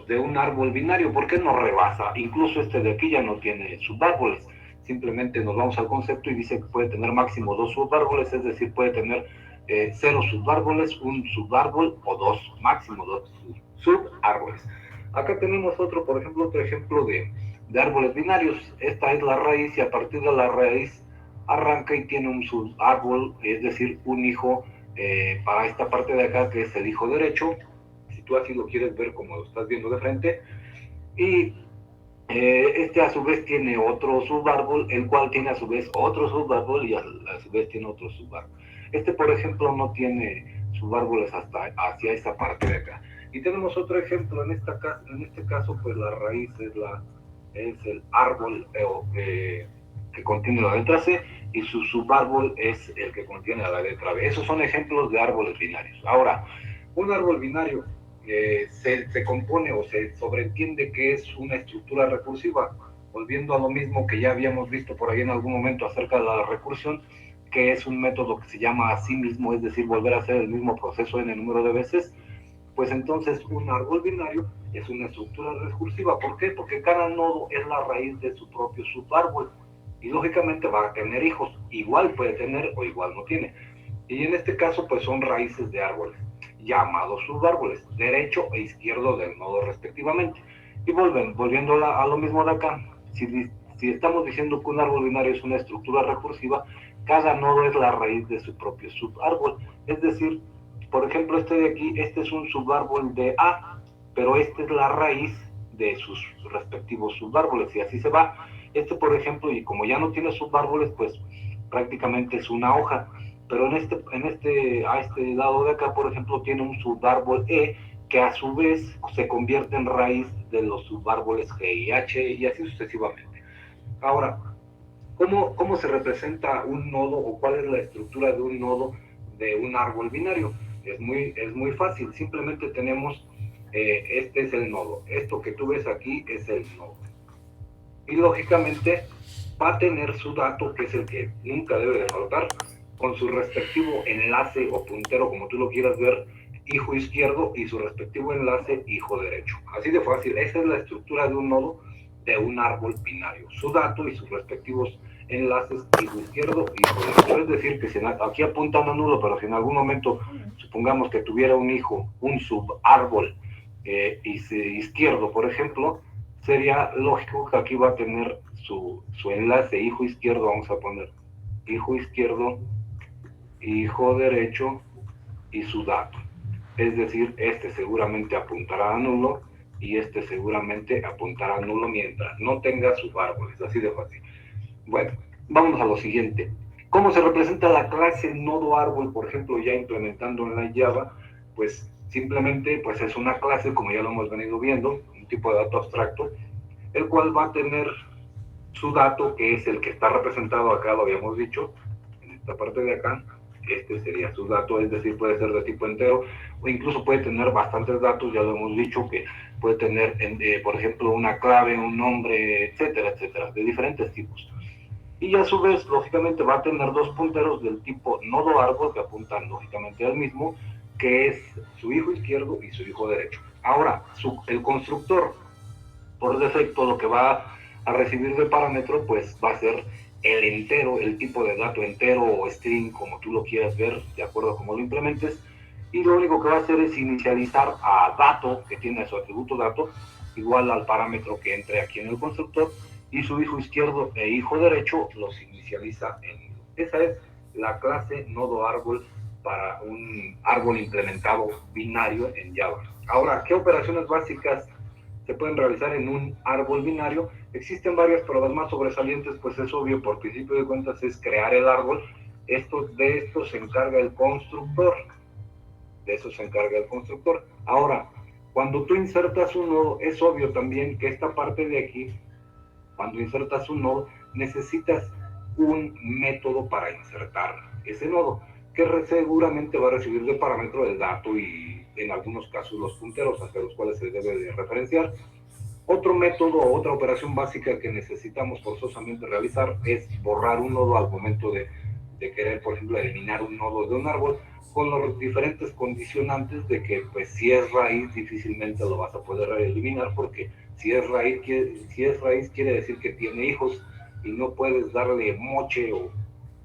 de un árbol binario. ¿Por qué no rebasa? Incluso este de aquí ya no tiene subárboles. Simplemente nos vamos al concepto y dice que puede tener máximo dos subárboles, es decir, puede tener 0 subárboles, un subárbol o dos, máximo dos subárboles. Acá tenemos por ejemplo, otro ejemplo de árboles binarios. Esta es la raíz y a partir de la raíz arranca y tiene un subárbol, es decir, un hijo para esta parte de acá, que es el hijo derecho, si tú así lo quieres ver como lo estás viendo de frente, y a su vez tiene otro subárbol, el cual tiene a su vez otro subárbol y a su vez tiene otro subárbol. Por ejemplo, no tiene subárboles hacia esa parte de acá. Y tenemos otro ejemplo, en este caso, pues la raíz es el árbol que contiene la letra C, y su subárbol es el que contiene la letra B. Esos son ejemplos de árboles binarios. Ahora, un árbol binario se compone o se sobreentiende que es una estructura recursiva, volviendo a lo mismo que ya habíamos visto por ahí en algún momento acerca de la recursión, que es un método que se llama a sí mismo, es decir, volver a hacer el mismo proceso en el número de veces. Pues entonces un árbol binario es una estructura recursiva. ¿Por qué? Porque cada nodo es la raíz de su propio subárbol. Y lógicamente va a tener hijos, igual puede tener o igual no tiene. Y en este caso pues son raíces de árboles, llamados subárboles, derecho e izquierdo del nodo respectivamente. Y volviendo a lo mismo de acá, si estamos diciendo que un árbol binario es una estructura recursiva, cada nodo es la raíz de su propio subárbol. Es decir, por ejemplo, este de aquí, este es un subárbol de A, pero esta es la raíz de sus respectivos subárboles, y así se va. Por ejemplo, y como ya no tiene subárboles, pues prácticamente es una hoja, pero a este lado de acá, por ejemplo, tiene un subárbol E, que a su vez se convierte en raíz de los subárboles G y H, y así sucesivamente. Ahora, ¿cómo se representa un nodo, o cuál es la estructura de un nodo de un árbol binario? Es muy fácil, simplemente tenemos, este es el nodo, esto que tú ves aquí es el nodo. Y lógicamente va a tener su dato, que es el que nunca debe de faltar, con su respectivo enlace o puntero, como tú lo quieras ver, hijo izquierdo, y su respectivo enlace, hijo derecho. Así de fácil. Esa es la estructura de un nodo de un árbol binario. Su dato y sus respectivos enlaces, hijo izquierdo, hijo derecho. Es decir, que aquí apuntan a nulo, pero si en algún momento supongamos que tuviera un hijo, un subárbol izquierdo, por ejemplo, sería lógico que aquí va a tener su enlace hijo izquierdo. Vamos a poner hijo izquierdo, hijo derecho y su dato. Es decir, este seguramente apuntará a nulo y este seguramente apuntará a nulo mientras no tenga subárboles. Así de fácil. Bueno, vamos a lo siguiente. ¿Cómo se representa la clase nodo árbol, por ejemplo, ya implementando en la Java? Pues simplemente pues es una clase, como ya lo hemos venido viendo, un tipo de dato abstracto, el cual va a tener su dato, que es el que está representado acá, lo habíamos dicho, en esta parte de acá. Este sería su dato, es decir, puede ser de tipo entero, o incluso puede tener bastantes datos. Ya lo hemos dicho, que puede tener, por ejemplo, una clave, un nombre, etcétera, etcétera, de diferentes tipos. Y a su vez, lógicamente, va a tener dos punteros del tipo nodo árbol, que apuntan lógicamente al mismo, que es su hijo izquierdo y su hijo derecho. Ahora, el constructor, por defecto, lo que va a recibir de parámetro, pues va a ser el entero, el tipo de dato entero o string, como tú lo quieras ver, de acuerdo a cómo lo implementes. Y lo único que va a hacer es inicializar a dato, que tiene su atributo dato, igual al parámetro que entre aquí en el constructor, y su hijo izquierdo e hijo derecho los inicializa en nulo. Esa es la clase nodo árbol para un árbol implementado binario en Java. Ahora, ¿qué operaciones básicas se pueden realizar en un árbol binario? Existen varias, pero las más sobresalientes, pues es obvio, por principio de cuentas, es crear el árbol. De esto se encarga el constructor. Ahora, cuando tú insertas un nodo, es obvio también que esta parte de aquí, cuando insertas un nodo, necesitas un método para insertar ese nodo, que seguramente va a recibir de parámetro el dato y en algunos casos los punteros hacia los cuales se debe de referenciar. Otro método o otra operación básica que necesitamos forzosamente realizar es borrar un nodo al momento de querer, por ejemplo, eliminar un nodo de un árbol, con los diferentes condicionantes de que, pues, si es raíz, difícilmente lo vas a poder eliminar, porque si es raíz quiere decir que tiene hijos, y no puedes darle moche o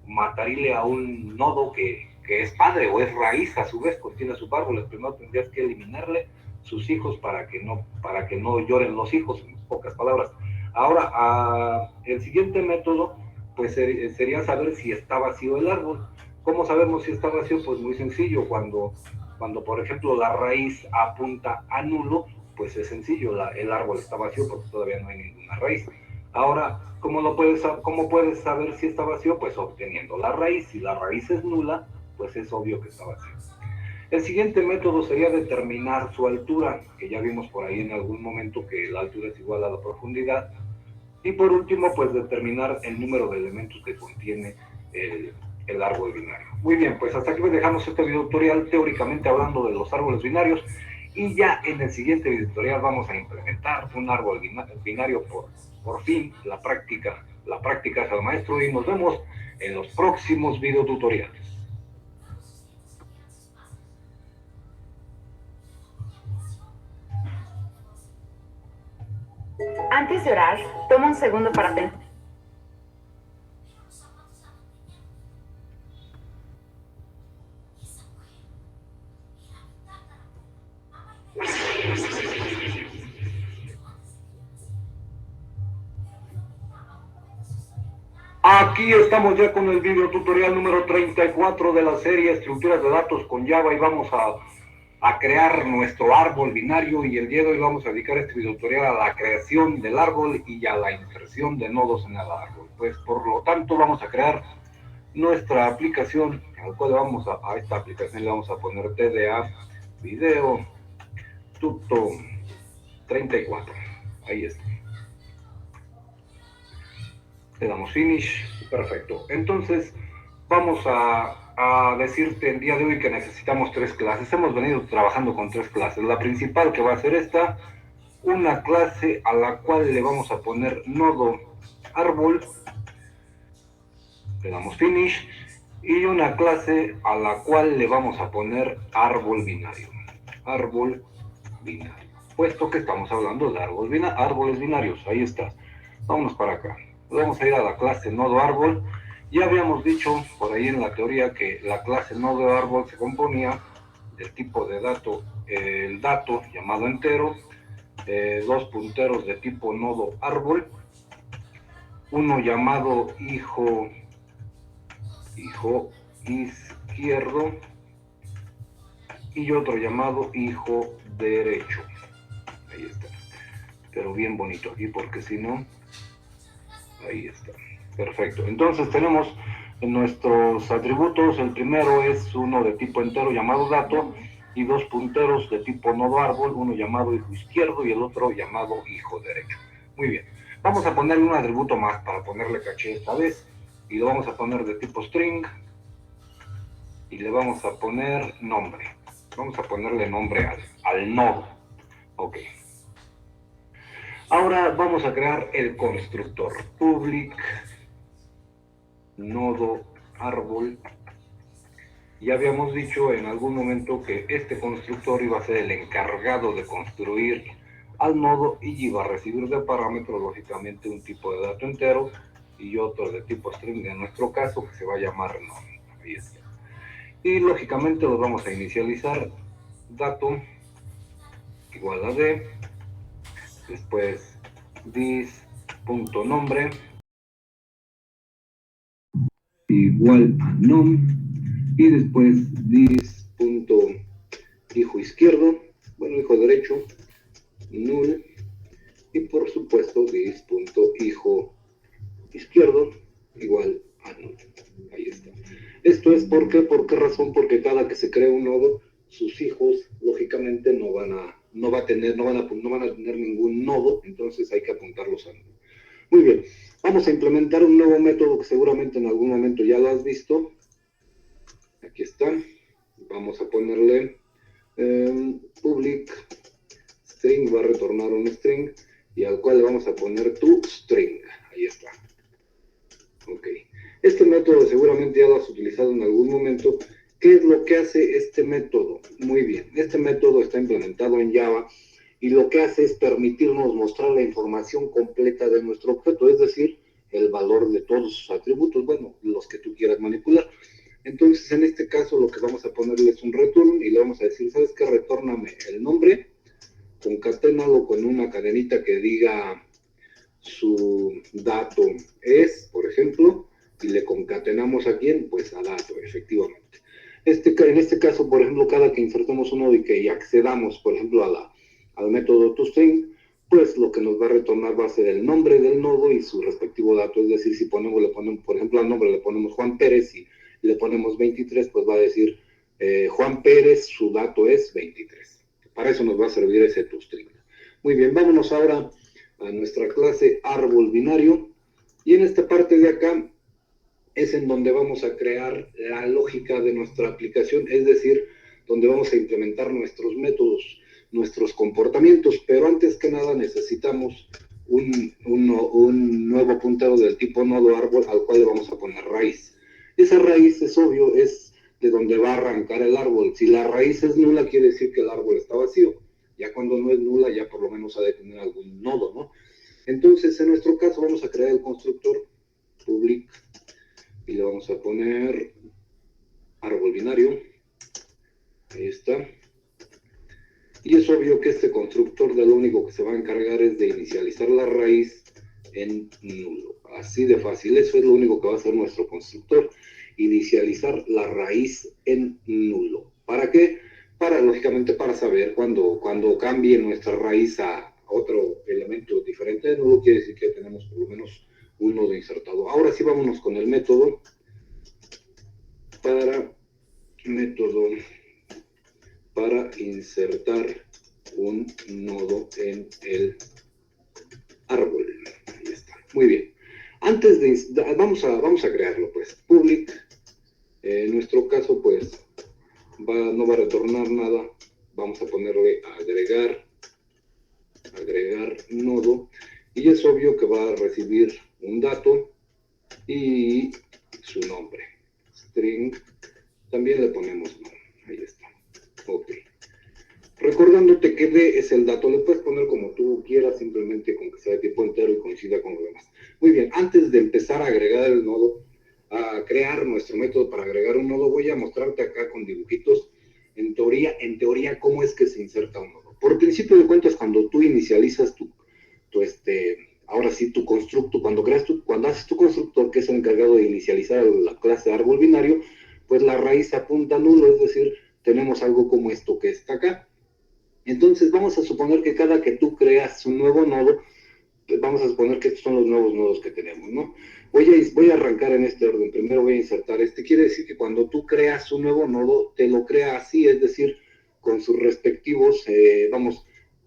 matarile a un nodo que es padre o es raíz, a su vez contiene sus árboles. Primero tendrías que eliminarle sus hijos para que no lloren los hijos, en pocas palabras. Ahora, el siguiente método, pues sería saber si está vacío el árbol. ¿Cómo sabemos si está vacío? Pues muy sencillo, cuando por ejemplo la raíz apunta a nulo, pues es sencillo, el árbol está vacío porque todavía no hay ninguna raíz. Ahora, ¿cómo puedes saber si está vacío? Pues obteniendo la raíz. Si la raíz es nula, pues es obvio que está vacío. El siguiente método sería determinar su altura, que ya vimos por ahí en algún momento que la altura es igual a la profundidad. Y por último, pues determinar el número de elementos que contiene el árbol binario. Muy bien, pues hasta aquí dejamos este video tutorial teóricamente hablando de los árboles binarios, y ya en el siguiente video tutorial vamos a implementar un árbol binario por fin. La práctica es el maestro, y nos vemos en los próximos video tutoriales. Antes de orar, toma un segundo para pensar. Aquí estamos ya con el video tutorial número 34 de la serie Estructuras de Datos con Java, y vamos a crear nuestro árbol binario, y el día de hoy vamos a dedicar este video tutorial a la creación del árbol y a la inserción de nodos en el árbol. Pues por lo tanto vamos a crear nuestra aplicación, al cual a esta aplicación le vamos a poner TDA Video Tuto 34. Ahí está. Le damos Finish. Perfecto. Entonces vamos a decirte el día de hoy que necesitamos 3 clases. Hemos venido trabajando con 3 clases. La principal, que va a ser esta, una clase a la cual le vamos a poner nodo árbol. Le damos Finish. Y una clase a la cual le vamos a poner árbol binario. Árbol binario. Puesto que estamos hablando de árboles binarios. Ahí está. Vámonos para acá. Vamos a ir a la clase nodo árbol. Ya habíamos dicho por ahí en la teoría que la clase nodo árbol se componía del tipo de dato, el dato llamado entero, 2 punteros de tipo nodo árbol, uno llamado hijo izquierdo y otro llamado hijo derecho. Ahí está. Pero bien bonito aquí, porque si no, ahí está. Perfecto. Entonces tenemos en nuestros atributos, el primero es uno de tipo entero llamado dato, y 2 punteros de tipo nodo árbol, uno llamado hijo izquierdo y el otro llamado hijo derecho. Muy bien. Vamos a ponerle un atributo más para ponerle caché esta vez, y lo vamos a poner de tipo string, y le vamos a poner nombre. Vamos a ponerle nombre al nodo. Ok. Ahora vamos a crear el constructor public nodo árbol. Ya habíamos dicho en algún momento que este constructor iba a ser el encargado de construir al nodo y iba a recibir de parámetro lógicamente un tipo de dato entero y otro de tipo string, en nuestro caso, que se va a llamar nombre. Ahí está. Y lógicamente los vamos a inicializar dato igual a d, después this.nombre igual a num, y después dis.hijo izquierdo, bueno, hijo derecho, null, y por supuesto dis.hijo izquierdo igual a null. Ahí está. Esto es ¿por qué? ¿Por qué razón? Porque cada que se crea un nodo, sus hijos lógicamente no van a tener ningún nodo, entonces hay que apuntarlos a null. Muy bien, vamos a implementar un nuevo método que seguramente en algún momento ya lo has visto. Aquí está. Vamos a ponerle public string, va a retornar un string y al cual le vamos a poner toString. Ahí está. Ok. Este método seguramente ya lo has utilizado en algún momento. ¿Qué es lo que hace este método? Muy bien, este método está implementado en Java y lo que hace es permitirnos mostrar la información completa de nuestro objeto, es decir, el valor de todos sus atributos, bueno, los que tú quieras manipular. Entonces, en este caso, lo que vamos a ponerle es un return y le vamos a decir, ¿sabes qué? Retórname el nombre, concaténalo con una cadenita que diga su dato es, por ejemplo, y le concatenamos a quién, pues a dato, efectivamente. En este caso, por ejemplo, cada que insertemos un nodo y que accedamos, por ejemplo, al método toString, pues lo que nos va a retornar va a ser el nombre del nodo y su respectivo dato. Es decir, si le ponemos, por ejemplo, al nombre le ponemos Juan Pérez y le ponemos 23, pues va a decir Juan Pérez, su dato es 23. Para eso nos va a servir ese toString. Muy bien, vámonos ahora a nuestra clase árbol binario. Y en esta parte de acá es en donde vamos a crear la lógica de nuestra aplicación, es decir, donde vamos a implementar nuestros métodos, nuestros comportamientos, pero antes que nada necesitamos un nuevo puntero del tipo nodo árbol al cual le vamos a poner raíz. Esa raíz, es obvio, es de donde va a arrancar el árbol. Si la raíz es nula, quiere decir que el árbol está vacío. Ya cuando no es nula, ya por lo menos ha de tener algún nodo, ¿no? Entonces, en nuestro caso, vamos a crear el constructor public y le vamos a poner árbol binario. Ahí está. Y es obvio que este constructor de lo único que se va a encargar es de inicializar la raíz en nulo. Así de fácil. Eso es lo único que va a hacer nuestro constructor. Inicializar la raíz en nulo. ¿Para qué? Lógicamente, para saber cuando cambie nuestra raíz a otro elemento diferente de nulo, quiere decir que tenemos por lo menos un nodo insertado. Ahora sí, vámonos con el método para insertar un nodo en el árbol. Ahí está. Muy bien. Antes de vamos a crearlo, pues. Public. En nuestro caso, pues, no va a retornar nada. Vamos a ponerle agregar nodo. Y es obvio que va a recibir un dato y su nombre. String. También le ponemos nombre. Ahí está. Ok. Recordándote que D es el dato, le puedes poner como tú quieras, simplemente con que sea de tipo entero y coincida con lo demás. Muy bien, antes de empezar a agregar el nodo, a crear nuestro método para agregar un nodo, voy a mostrarte acá con dibujitos, en teoría, cómo es que se inserta un nodo. Por principio de cuentas, cuando tú inicializas ahora sí, tu constructo, cuando haces tu constructor, que es el encargado de inicializar la clase árbol binario, pues la raíz apunta a nulo, es decir, tenemos algo como esto que está acá. Entonces vamos a suponer que cada que tú creas un nuevo nodo, vamos a suponer que estos son los nuevos nodos que tenemos, ¿no? Voy a arrancar en este orden. Primero voy a insertar este. Quiere decir que cuando tú creas un nuevo nodo, te lo crea así, es decir, con sus respectivos,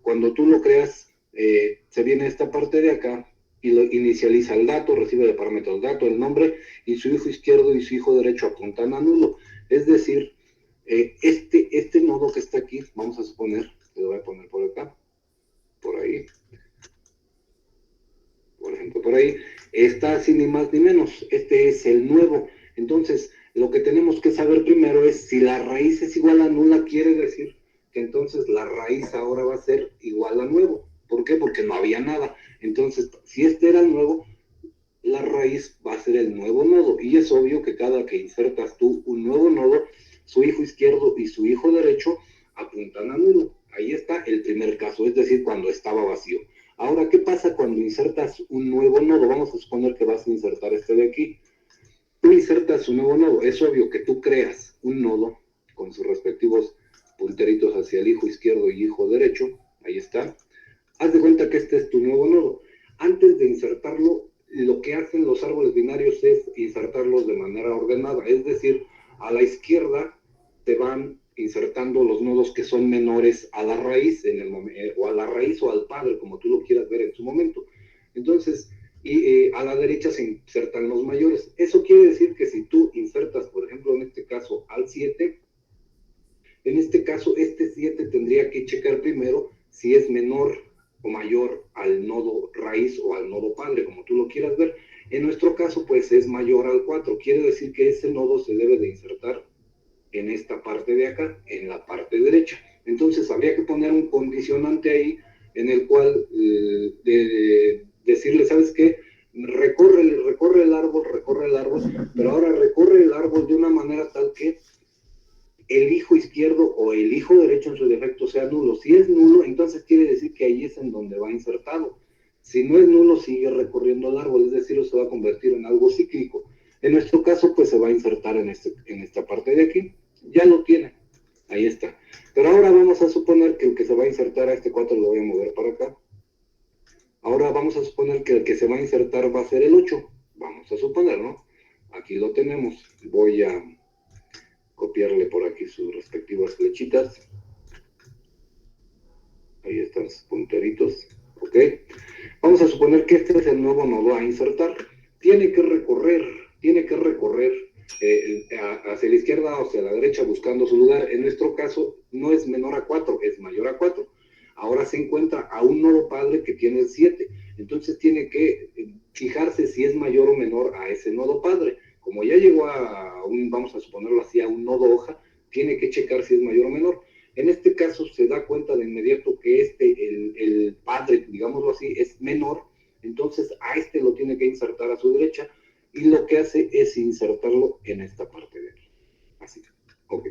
cuando tú lo creas, se viene esta parte de acá y lo inicializa el dato, recibe de parámetros dato, el nombre, y su hijo izquierdo y su hijo derecho apuntan a nulo. Es decir, este nodo que está aquí, vamos a suponer, lo voy a poner por acá, por ahí, por ejemplo, por ahí, está así ni más ni menos. Este es el nuevo. Entonces, lo que tenemos que saber primero es si la raíz es igual a nula, quiere decir que entonces la raíz ahora va a ser igual a nuevo. ¿Por qué? Porque no había nada. Entonces, si este era el nuevo, la raíz va a ser el nuevo nodo. Y es obvio que cada que insertas tú un nuevo nodo, su hijo izquierdo y su hijo derecho apuntan a nulo. Ahí está el primer caso, es decir, cuando estaba vacío. Ahora, ¿qué pasa cuando insertas un nuevo nodo? Vamos a suponer que vas a insertar este de aquí. tú insertas un nuevo nodo. Es obvio que tú creas un nodo con sus respectivos punteritos hacia el hijo izquierdo y hijo derecho. Ahí está. Haz de cuenta que este es tu nuevo nodo. Antes de insertarlo, lo que hacen los árboles binarios es insertarlos de manera ordenada. Es decir, a la izquierda te van insertando los nodos que son menores a la raíz, o a la raíz o al padre, como tú lo quieras ver en su momento. Entonces, a la derecha se insertan los mayores. Eso quiere decir que si tú insertas, por ejemplo, en este caso al 7, en este caso este 7 tendría que checar primero si es menor o mayor al nodo raíz o al nodo padre, como tú lo quieras ver. En nuestro caso, pues es mayor al 4. Quiere decir que ese nodo se debe de insertar en esta parte de acá, en la parte derecha. Entonces habría que poner un condicionante ahí en el cual decirle, ¿sabes qué? Recorre el árbol, pero ahora recorre el árbol de una manera tal que el hijo izquierdo o el hijo derecho en su defecto sea nulo. Si es nulo, entonces quiere decir que ahí es en donde va insertado. Si no es nulo, sigue recorriendo el árbol, es decir, se va a convertir en algo cíclico. En nuestro caso, pues se va a insertar en esta parte de aquí. Ya lo tiene, ahí está. Pero ahora vamos a suponer que el que se va a insertar a este 4 lo voy a mover para acá. Ahora vamos a suponer que el que se va a insertar va a ser el 8. Vamos a suponer, ¿no? Aquí lo tenemos. Voy a copiarle por aquí sus respectivas flechitas. Ahí están sus punteritos. ¿Ok? Vamos a suponer que este es el nuevo nodo a insertar. Tiene que recorrer hacia la izquierda o hacia la derecha buscando su lugar. En nuestro caso no es menor a 4, es mayor a 4. Ahora se encuentra a un nodo padre que tiene el 7. Entonces tiene que fijarse si es mayor o menor a ese nodo padre. Como ya llegó vamos a suponerlo así, a un nodo hoja, tiene que checar si es mayor o menor. En este caso se da cuenta de inmediato que el padre, digámoslo así, es menor. Entonces a este lo tiene que insertar a su derecha. Y lo que hace es insertarlo en esta parte de aquí. Así. Ok.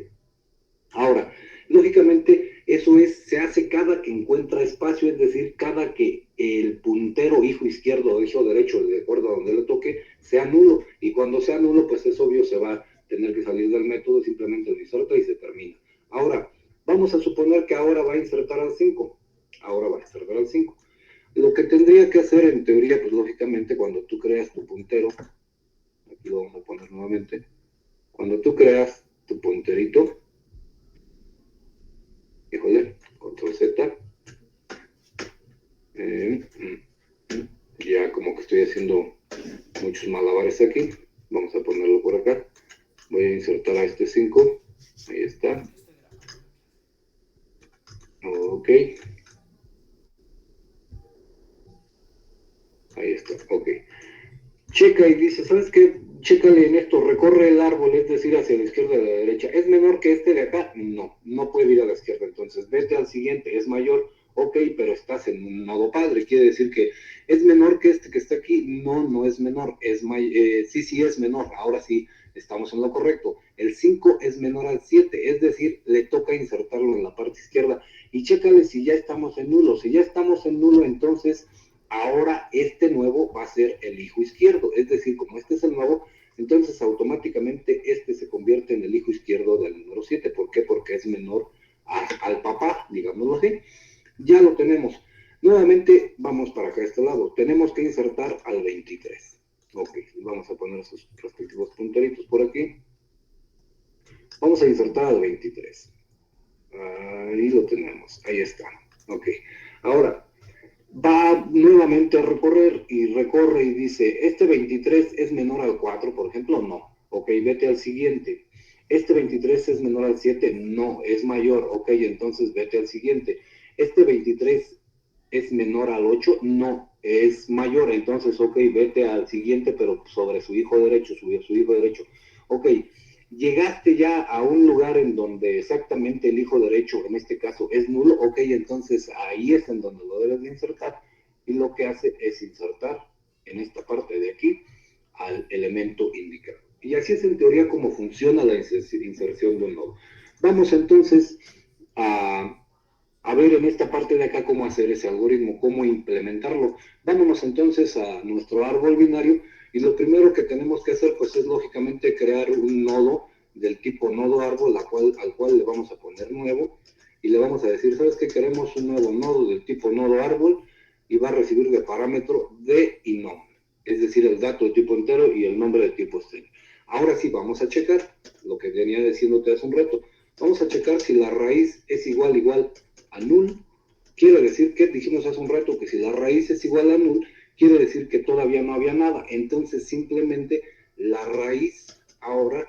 Ahora, lógicamente, eso se hace cada que encuentra espacio, es decir, cada que el puntero hijo izquierdo o hijo derecho, de acuerdo a donde le toque, sea nulo. Y cuando sea nulo, pues es obvio, se va a tener que salir del método, simplemente lo inserta y se termina. Ahora, vamos a suponer que ahora va a insertar al 5. Ahora va a insertar al 5. Lo que tendría que hacer, en teoría, pues lógicamente, cuando tú creas tu puntero, aquí lo vamos a poner nuevamente. Cuando tú creas tu punterito, híjole, control Z, ya como que estoy haciendo muchos malabares aquí, vamos a ponerlo por acá, voy a insertar a este 5, ahí está, ok, ahí está, ok. Checa y dice, ¿sabes qué? Chécale en esto, recorre el árbol, es decir, hacia la izquierda y a la derecha. ¿Es menor que este de acá? No puede ir a la izquierda, entonces vete al siguiente, es mayor, ok, pero estás en un nodo padre, quiere decir que es menor que este que está aquí. No es menor, sí es menor, ahora sí estamos en lo correcto. El 5 es menor al 7, es decir, le toca insertarlo en la parte izquierda. Y chécale si ya estamos en nulo. Si ya estamos en nulo, entonces ahora este nuevo va a ser el hijo izquierdo, es decir, como este es el nuevo, entonces automáticamente este se convierte en el hijo izquierdo del número 7. ¿Por qué? Porque es menor al papá, digámoslo así. Ya lo tenemos. Nuevamente vamos para acá a este lado. Tenemos que insertar al 23. Ok, vamos a poner sus respectivos punteritos por aquí. Vamos a insertar al 23. Ahí lo tenemos, ahí está. Ok, ahora va nuevamente a recorrer y recorre y dice, ¿este 23 es menor al 4, por ejemplo? No. Ok, vete al siguiente. ¿Este 23 es menor al 7? No, es mayor. Ok, entonces vete al siguiente. ¿Este 23 es menor al 8? No, es mayor. Entonces, ok, vete al siguiente, pero sobre su hijo derecho, su hijo derecho. Ok, llegaste ya a un lugar en donde exactamente el hijo derecho, en este caso, es nulo. Ok, entonces ahí es en donde lo debes de insertar. Y lo que hace es insertar en esta parte de aquí al elemento indicado. Y así es en teoría como funciona la inserción de un nodo. Vamos entonces a ver en esta parte de acá cómo hacer ese algoritmo, cómo implementarlo. Vámonos entonces a nuestro árbol binario Y lo primero que tenemos que hacer, pues es lógicamente crear un nodo del tipo nodo árbol, al cual le vamos a poner nuevo, y le vamos a decir, ¿sabes qué? Queremos un nuevo nodo del tipo nodo árbol, y va a recibir de parámetro de y no, es decir, el dato de tipo entero y el nombre de tipo string. Ahora sí, vamos a checar lo que venía diciéndote hace un rato. Vamos a checar si la raíz es igual a null. Quiere decir que dijimos hace un rato que si la raíz es igual a null, quiere decir que todavía no había nada. Entonces simplemente la raíz ahora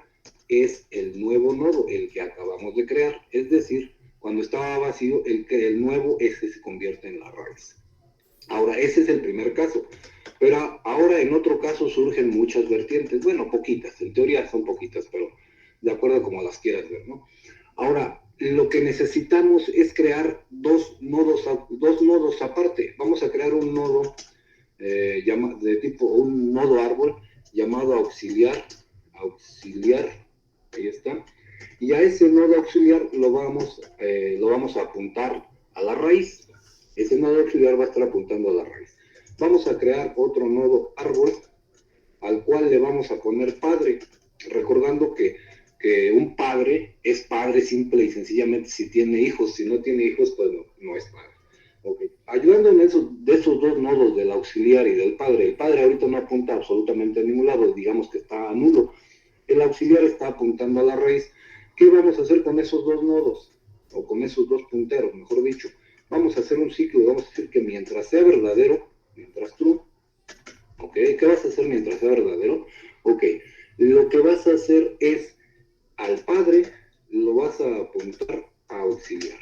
es el nuevo nodo, el que acabamos de crear. Es decir, cuando estaba vacío, el nuevo ese se convierte en la raíz. Ahora, ese es el primer caso. Pero ahora en otro caso surgen muchas vertientes. Bueno, poquitas. En teoría son poquitas, pero de acuerdo a como las quieras ver, ¿no? Ahora, lo que necesitamos es crear dos nodos aparte. Vamos a crear un nodo de tipo, un nodo árbol llamado auxiliar, ahí está, y a ese nodo auxiliar lo vamos a apuntar a la raíz. Ese nodo auxiliar va a estar apuntando a la raíz. Vamos a crear otro nodo árbol al cual le vamos a poner padre, recordando que un padre es padre simple y sencillamente si tiene hijos. Si no tiene hijos, pues no es padre. Okay. Ayudando de esos dos nodos, del auxiliar y del padre, el padre ahorita no apunta absolutamente a ningún lado, digamos que está nulo. El auxiliar está apuntando a la raíz. ¿Qué vamos a hacer con esos dos nodos? O con esos dos punteros, mejor dicho. Vamos a hacer un ciclo y vamos a decir que mientras sea verdadero, mientras true, ok, ¿qué vas a hacer mientras sea verdadero? Ok, lo que vas a hacer es al padre lo vas a apuntar a auxiliar.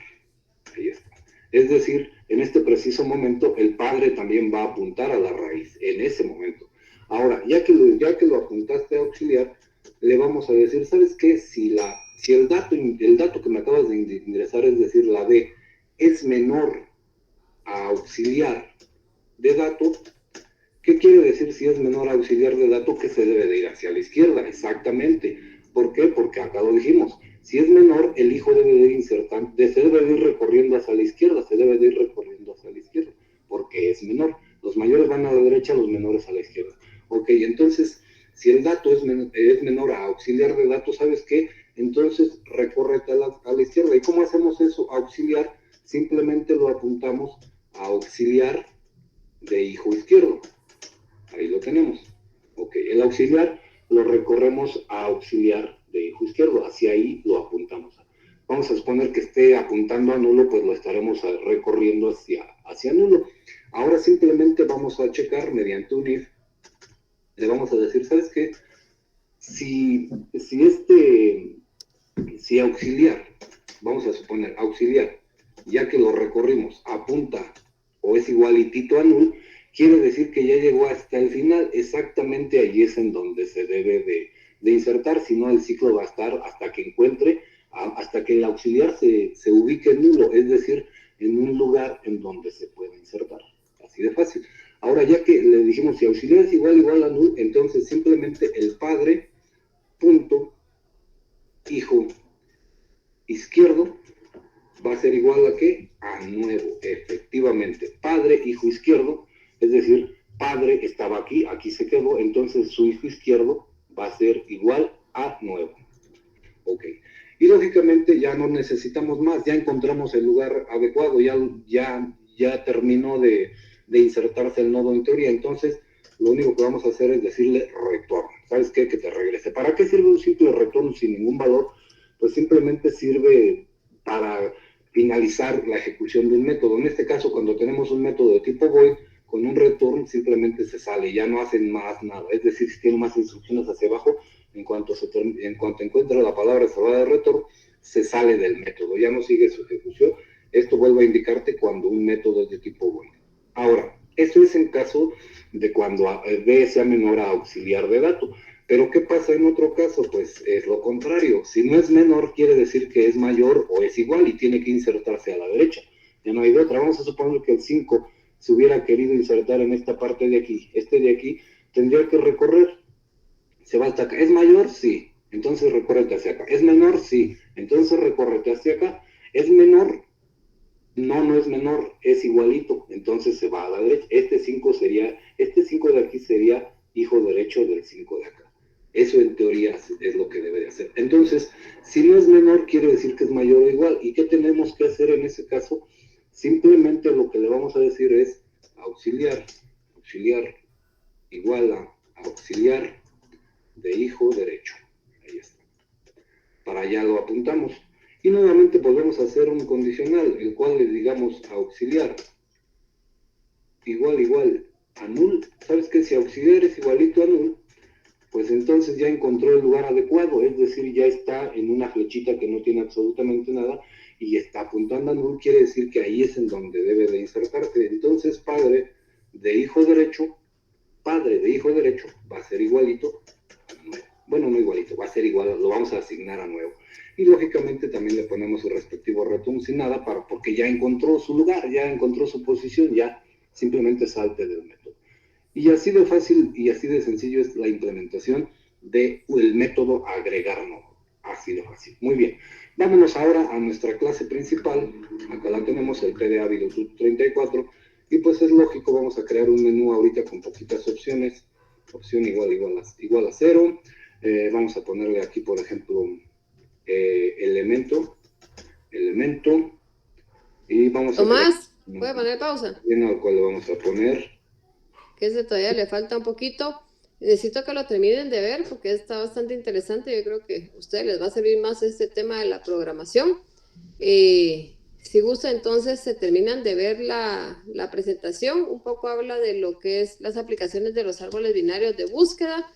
Ahí está. Es decir, en este preciso momento, el padre también va a apuntar a la raíz, en ese momento. Ahora, ya que lo apuntaste a auxiliar, le vamos a decir, ¿sabes qué? Si el dato que me acabas de ingresar, es decir, la D, es menor a auxiliar de dato, ¿qué quiere decir si es menor a auxiliar de dato? Que se debe de ir hacia la izquierda, exactamente. ¿Por qué? Porque acá lo dijimos. Si es menor, el hijo debe de ir se debe de ir recorriendo hacia la izquierda, porque es menor. Los mayores van a la derecha, los menores a la izquierda. Ok, entonces, si el dato es menor a auxiliar de dato, ¿sabes qué? Entonces, recórrete a la izquierda. ¿Y cómo hacemos eso? Auxiliar, simplemente lo apuntamos a auxiliar de hijo izquierdo. Ahí lo tenemos. Ok, el auxiliar lo recorremos a auxiliar de hijo izquierdo, hacia ahí lo apuntamos. Vamos a suponer que esté apuntando a nulo, pues lo estaremos recorriendo hacia nulo. Ahora simplemente vamos a checar mediante un if, le vamos a decir, ¿sabes qué? Si auxiliar, vamos a suponer auxiliar, ya que lo recorrimos, apunta o es igualitito a null, quiere decir que ya llegó hasta el final. Exactamente allí es en donde se debe de insertar, si no el ciclo va a estar hasta que el auxiliar se ubique en nulo, es decir, en un lugar en donde se pueda insertar. Así de fácil. Ahora, ya que le dijimos si auxiliar es igual a null, entonces simplemente el padre punto hijo izquierdo va a ser igual a ¿qué? A nuevo, efectivamente. Padre hijo izquierdo, es decir, padre estaba aquí, aquí se quedó, entonces su hijo izquierdo va a ser igual a nuevo. Ok. Y lógicamente ya no necesitamos más, ya encontramos el lugar adecuado, ya terminó de insertarse el nodo en teoría, entonces lo único que vamos a hacer es decirle retorno. ¿Sabes qué? Que te regrese. ¿Para qué sirve un simple retorno sin ningún valor? Pues simplemente sirve para finalizar la ejecución de un método. En este caso, cuando tenemos un método de tipo void, con un return simplemente se sale, ya no hacen más nada. Es decir, si tiene más instrucciones hacia abajo, en cuanto encuentra la palabra cerrada de return, se sale del método, ya no sigue su ejecución. Esto vuelve a indicarte cuando un método es de tipo void. Ahora, esto es en caso de cuando B sea menor a auxiliar de dato. Pero ¿qué pasa en otro caso? Pues es lo contrario. Si no es menor, quiere decir que es mayor o es igual y tiene que insertarse a la derecha. Ya no hay de otra. Vamos a suponer que el 5 se hubiera querido insertar en esta parte de aquí. Este de aquí tendría que recorrer. Se va hasta acá. ¿Es mayor? Sí. Entonces recórrete hacia acá. ¿Es menor? Sí. Entonces recórrete hacia acá. ¿Es menor? No es menor. Es igualito. Entonces se va a la derecha. Este 5 de aquí sería hijo derecho del 5 de acá. Eso en teoría es lo que debe de hacer. Entonces, si no es menor, quiere decir que es mayor o igual. ¿Y qué tenemos que hacer en ese caso? Simplemente lo que le vamos a decir es auxiliar igual a auxiliar de hijo derecho. Ahí está. Para allá lo apuntamos. Y nuevamente volvemos a hacer un condicional, el cual le digamos auxiliar igual a null. ¿Sabes qué? Si auxiliar es igualito a null, pues entonces ya encontró el lugar adecuado, es decir, ya está en una flechita que no tiene absolutamente nada y está apuntando a null, quiere decir que ahí es en donde debe de insertarse. Entonces padre de hijo derecho va a ser igualito a nuevo. Bueno, no igualito, va a ser igual, lo vamos a asignar a nuevo. Y lógicamente también le ponemos su respectivo return sin nada, porque ya encontró su lugar, ya encontró su posición, ya simplemente salte del método. Y así de fácil y así de sencillo es la implementación del método agregar nodo. Así de fácil. Muy bien. Vámonos ahora a nuestra clase principal. Acá la tenemos, el PDA Videotube 34. Y pues es lógico, vamos a crear un menú ahorita con poquitas opciones. Opción igual a 0. Vamos a ponerle aquí, por ejemplo, elemento. Y vamos Tomás, ¿puede poner pausa? Bien, al cual le vamos a poner... que ese todavía le falta un poquito. Necesito que lo terminen de ver porque está bastante interesante. Yo creo que a ustedes les va a servir más este tema de la programación. Si gusta, entonces se terminan de ver la presentación. Un poco habla de lo que es las aplicaciones de los árboles binarios de búsqueda.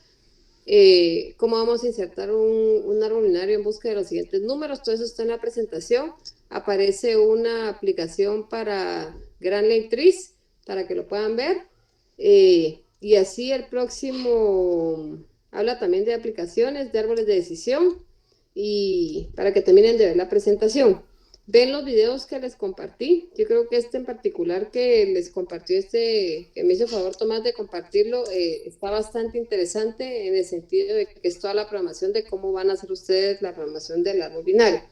Cómo vamos a insertar un árbol binario en búsqueda de los siguientes números. Todo eso está en la presentación. Aparece una aplicación para Grand Lake Trees para que lo puedan ver. Y así el próximo habla también de aplicaciones de árboles de decisión y para que terminen de ver la presentación. Ven los videos que les compartí. Yo creo que este en particular que les compartió que me hizo favor Tomás de compartirlo, está bastante interesante en el sentido de que es toda la programación de cómo van a hacer ustedes la programación del árbol binario.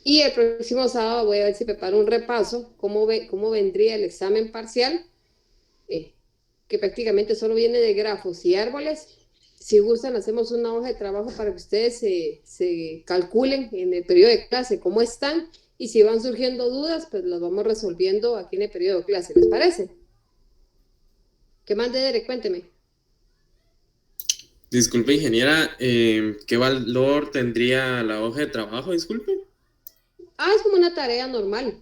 Y el próximo sábado voy a ver si preparo un repaso, cómo vendría el examen parcial, que prácticamente solo viene de grafos y árboles. Si gustan, hacemos una hoja de trabajo para que ustedes se calculen en el periodo de clase cómo están, y si van surgiendo dudas, pues las vamos resolviendo aquí en el periodo de clase, ¿les parece? ¿Qué más, Derek? Cuénteme. Disculpe, ingeniera, ¿qué valor tendría la hoja de trabajo? Disculpe. Es como una tarea normal.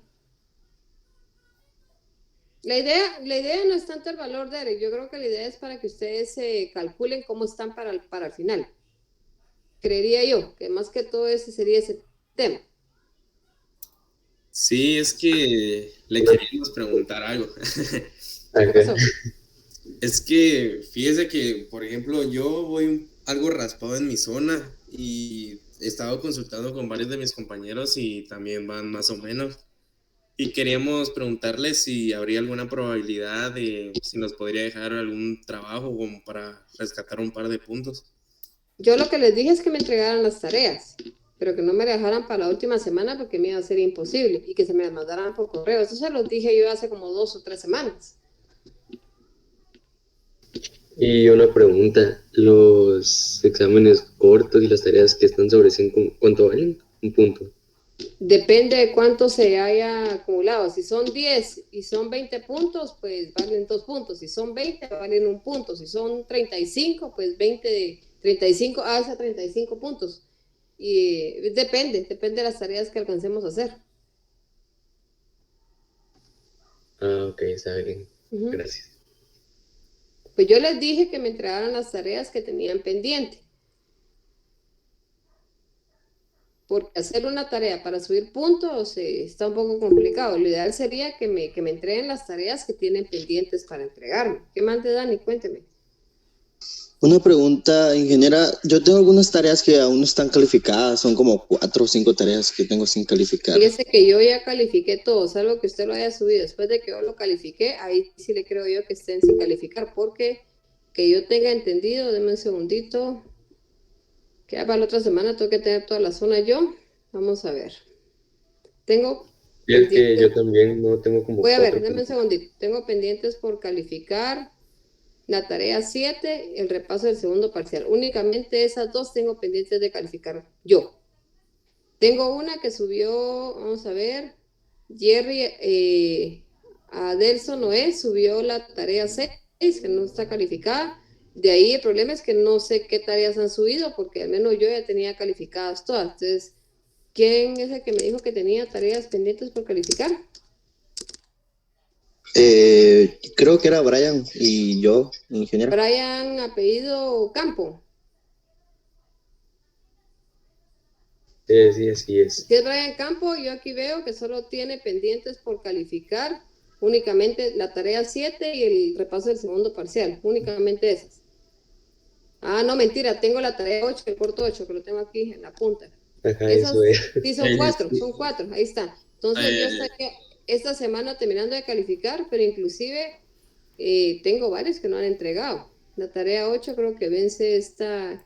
La idea no es tanto el valor, Derek. Yo creo que la idea es para que ustedes calculen cómo están para el final. Creería yo que más que todo ese sería ese tema. Sí, es que le queríamos preguntar algo. ¿Qué pasó? Es que fíjese que, por ejemplo, yo voy algo raspado en mi zona y he estado consultando con varios de mis compañeros y también van más o menos. Y queríamos preguntarle si habría alguna probabilidad de si nos podría dejar algún trabajo como para rescatar un par de puntos. Yo lo que les dije es que me entregaran las tareas, pero que no me dejaran para la última semana porque me iba a ser imposible y que se me las mandaran por correo. Eso se los dije yo hace como 2 o 3 semanas. Y una pregunta, los exámenes cortos y las tareas que están sobre 5, ¿cuánto valen? Un punto. Depende de cuánto se haya acumulado. Si son 10 y son 20 puntos, pues valen 2 puntos. Si son 20, valen 1 punto. Si son 35, pues 20 de 35 hasta 35 puntos. Y depende de las tareas que alcancemos a hacer. Ok, está bien. Gracias. Pues yo les dije que me entregaran las tareas que tenían pendiente. Porque hacer una tarea para subir puntos está un poco complicado. Lo ideal sería que me entreguen las tareas que tienen pendientes para entregarme. ¿Qué más te dan? Y cuénteme. Una pregunta, ingeniera. Yo tengo algunas tareas que aún no están calificadas. Son como 4 o 5 tareas que tengo sin calificar. Fíjese que yo ya califiqué todo, salvo que usted lo haya subido. Después de que yo lo califiqué, ahí sí le creo yo que estén sin calificar. Porque que yo tenga entendido, denme un segundito. Que para la otra semana tengo que tener toda la zona yo. Vamos a ver. Tengo... Y es que yo también no tengo como... Voy a ver, denme un segundito. Tengo pendientes por calificar la tarea 7, el repaso del segundo parcial. Únicamente esas dos tengo pendientes de calificar yo. Tengo una que subió, vamos a ver, Jerry Adelson Noé subió la tarea 6, que no está calificada. De ahí el problema es que no sé qué tareas han subido, porque al menos yo ya tenía calificadas todas. Entonces, ¿quién es el que me dijo que tenía tareas pendientes por calificar? Creo que era Brian y yo, ingeniero. Brian, apellido Campo. Sí, así es. Si es Brian Campo, yo aquí veo que solo tiene pendientes por calificar únicamente la tarea 7 y el repaso del segundo parcial, únicamente esas. Ah, no, mentira, tengo la tarea 8, el corto 8, que lo tengo aquí en la punta. Ajá, Esas, eso es. sí, son 4, ahí está. Entonces yo estaría esta semana terminando de calificar, pero inclusive tengo varios que no han entregado. La tarea 8 creo que vence esta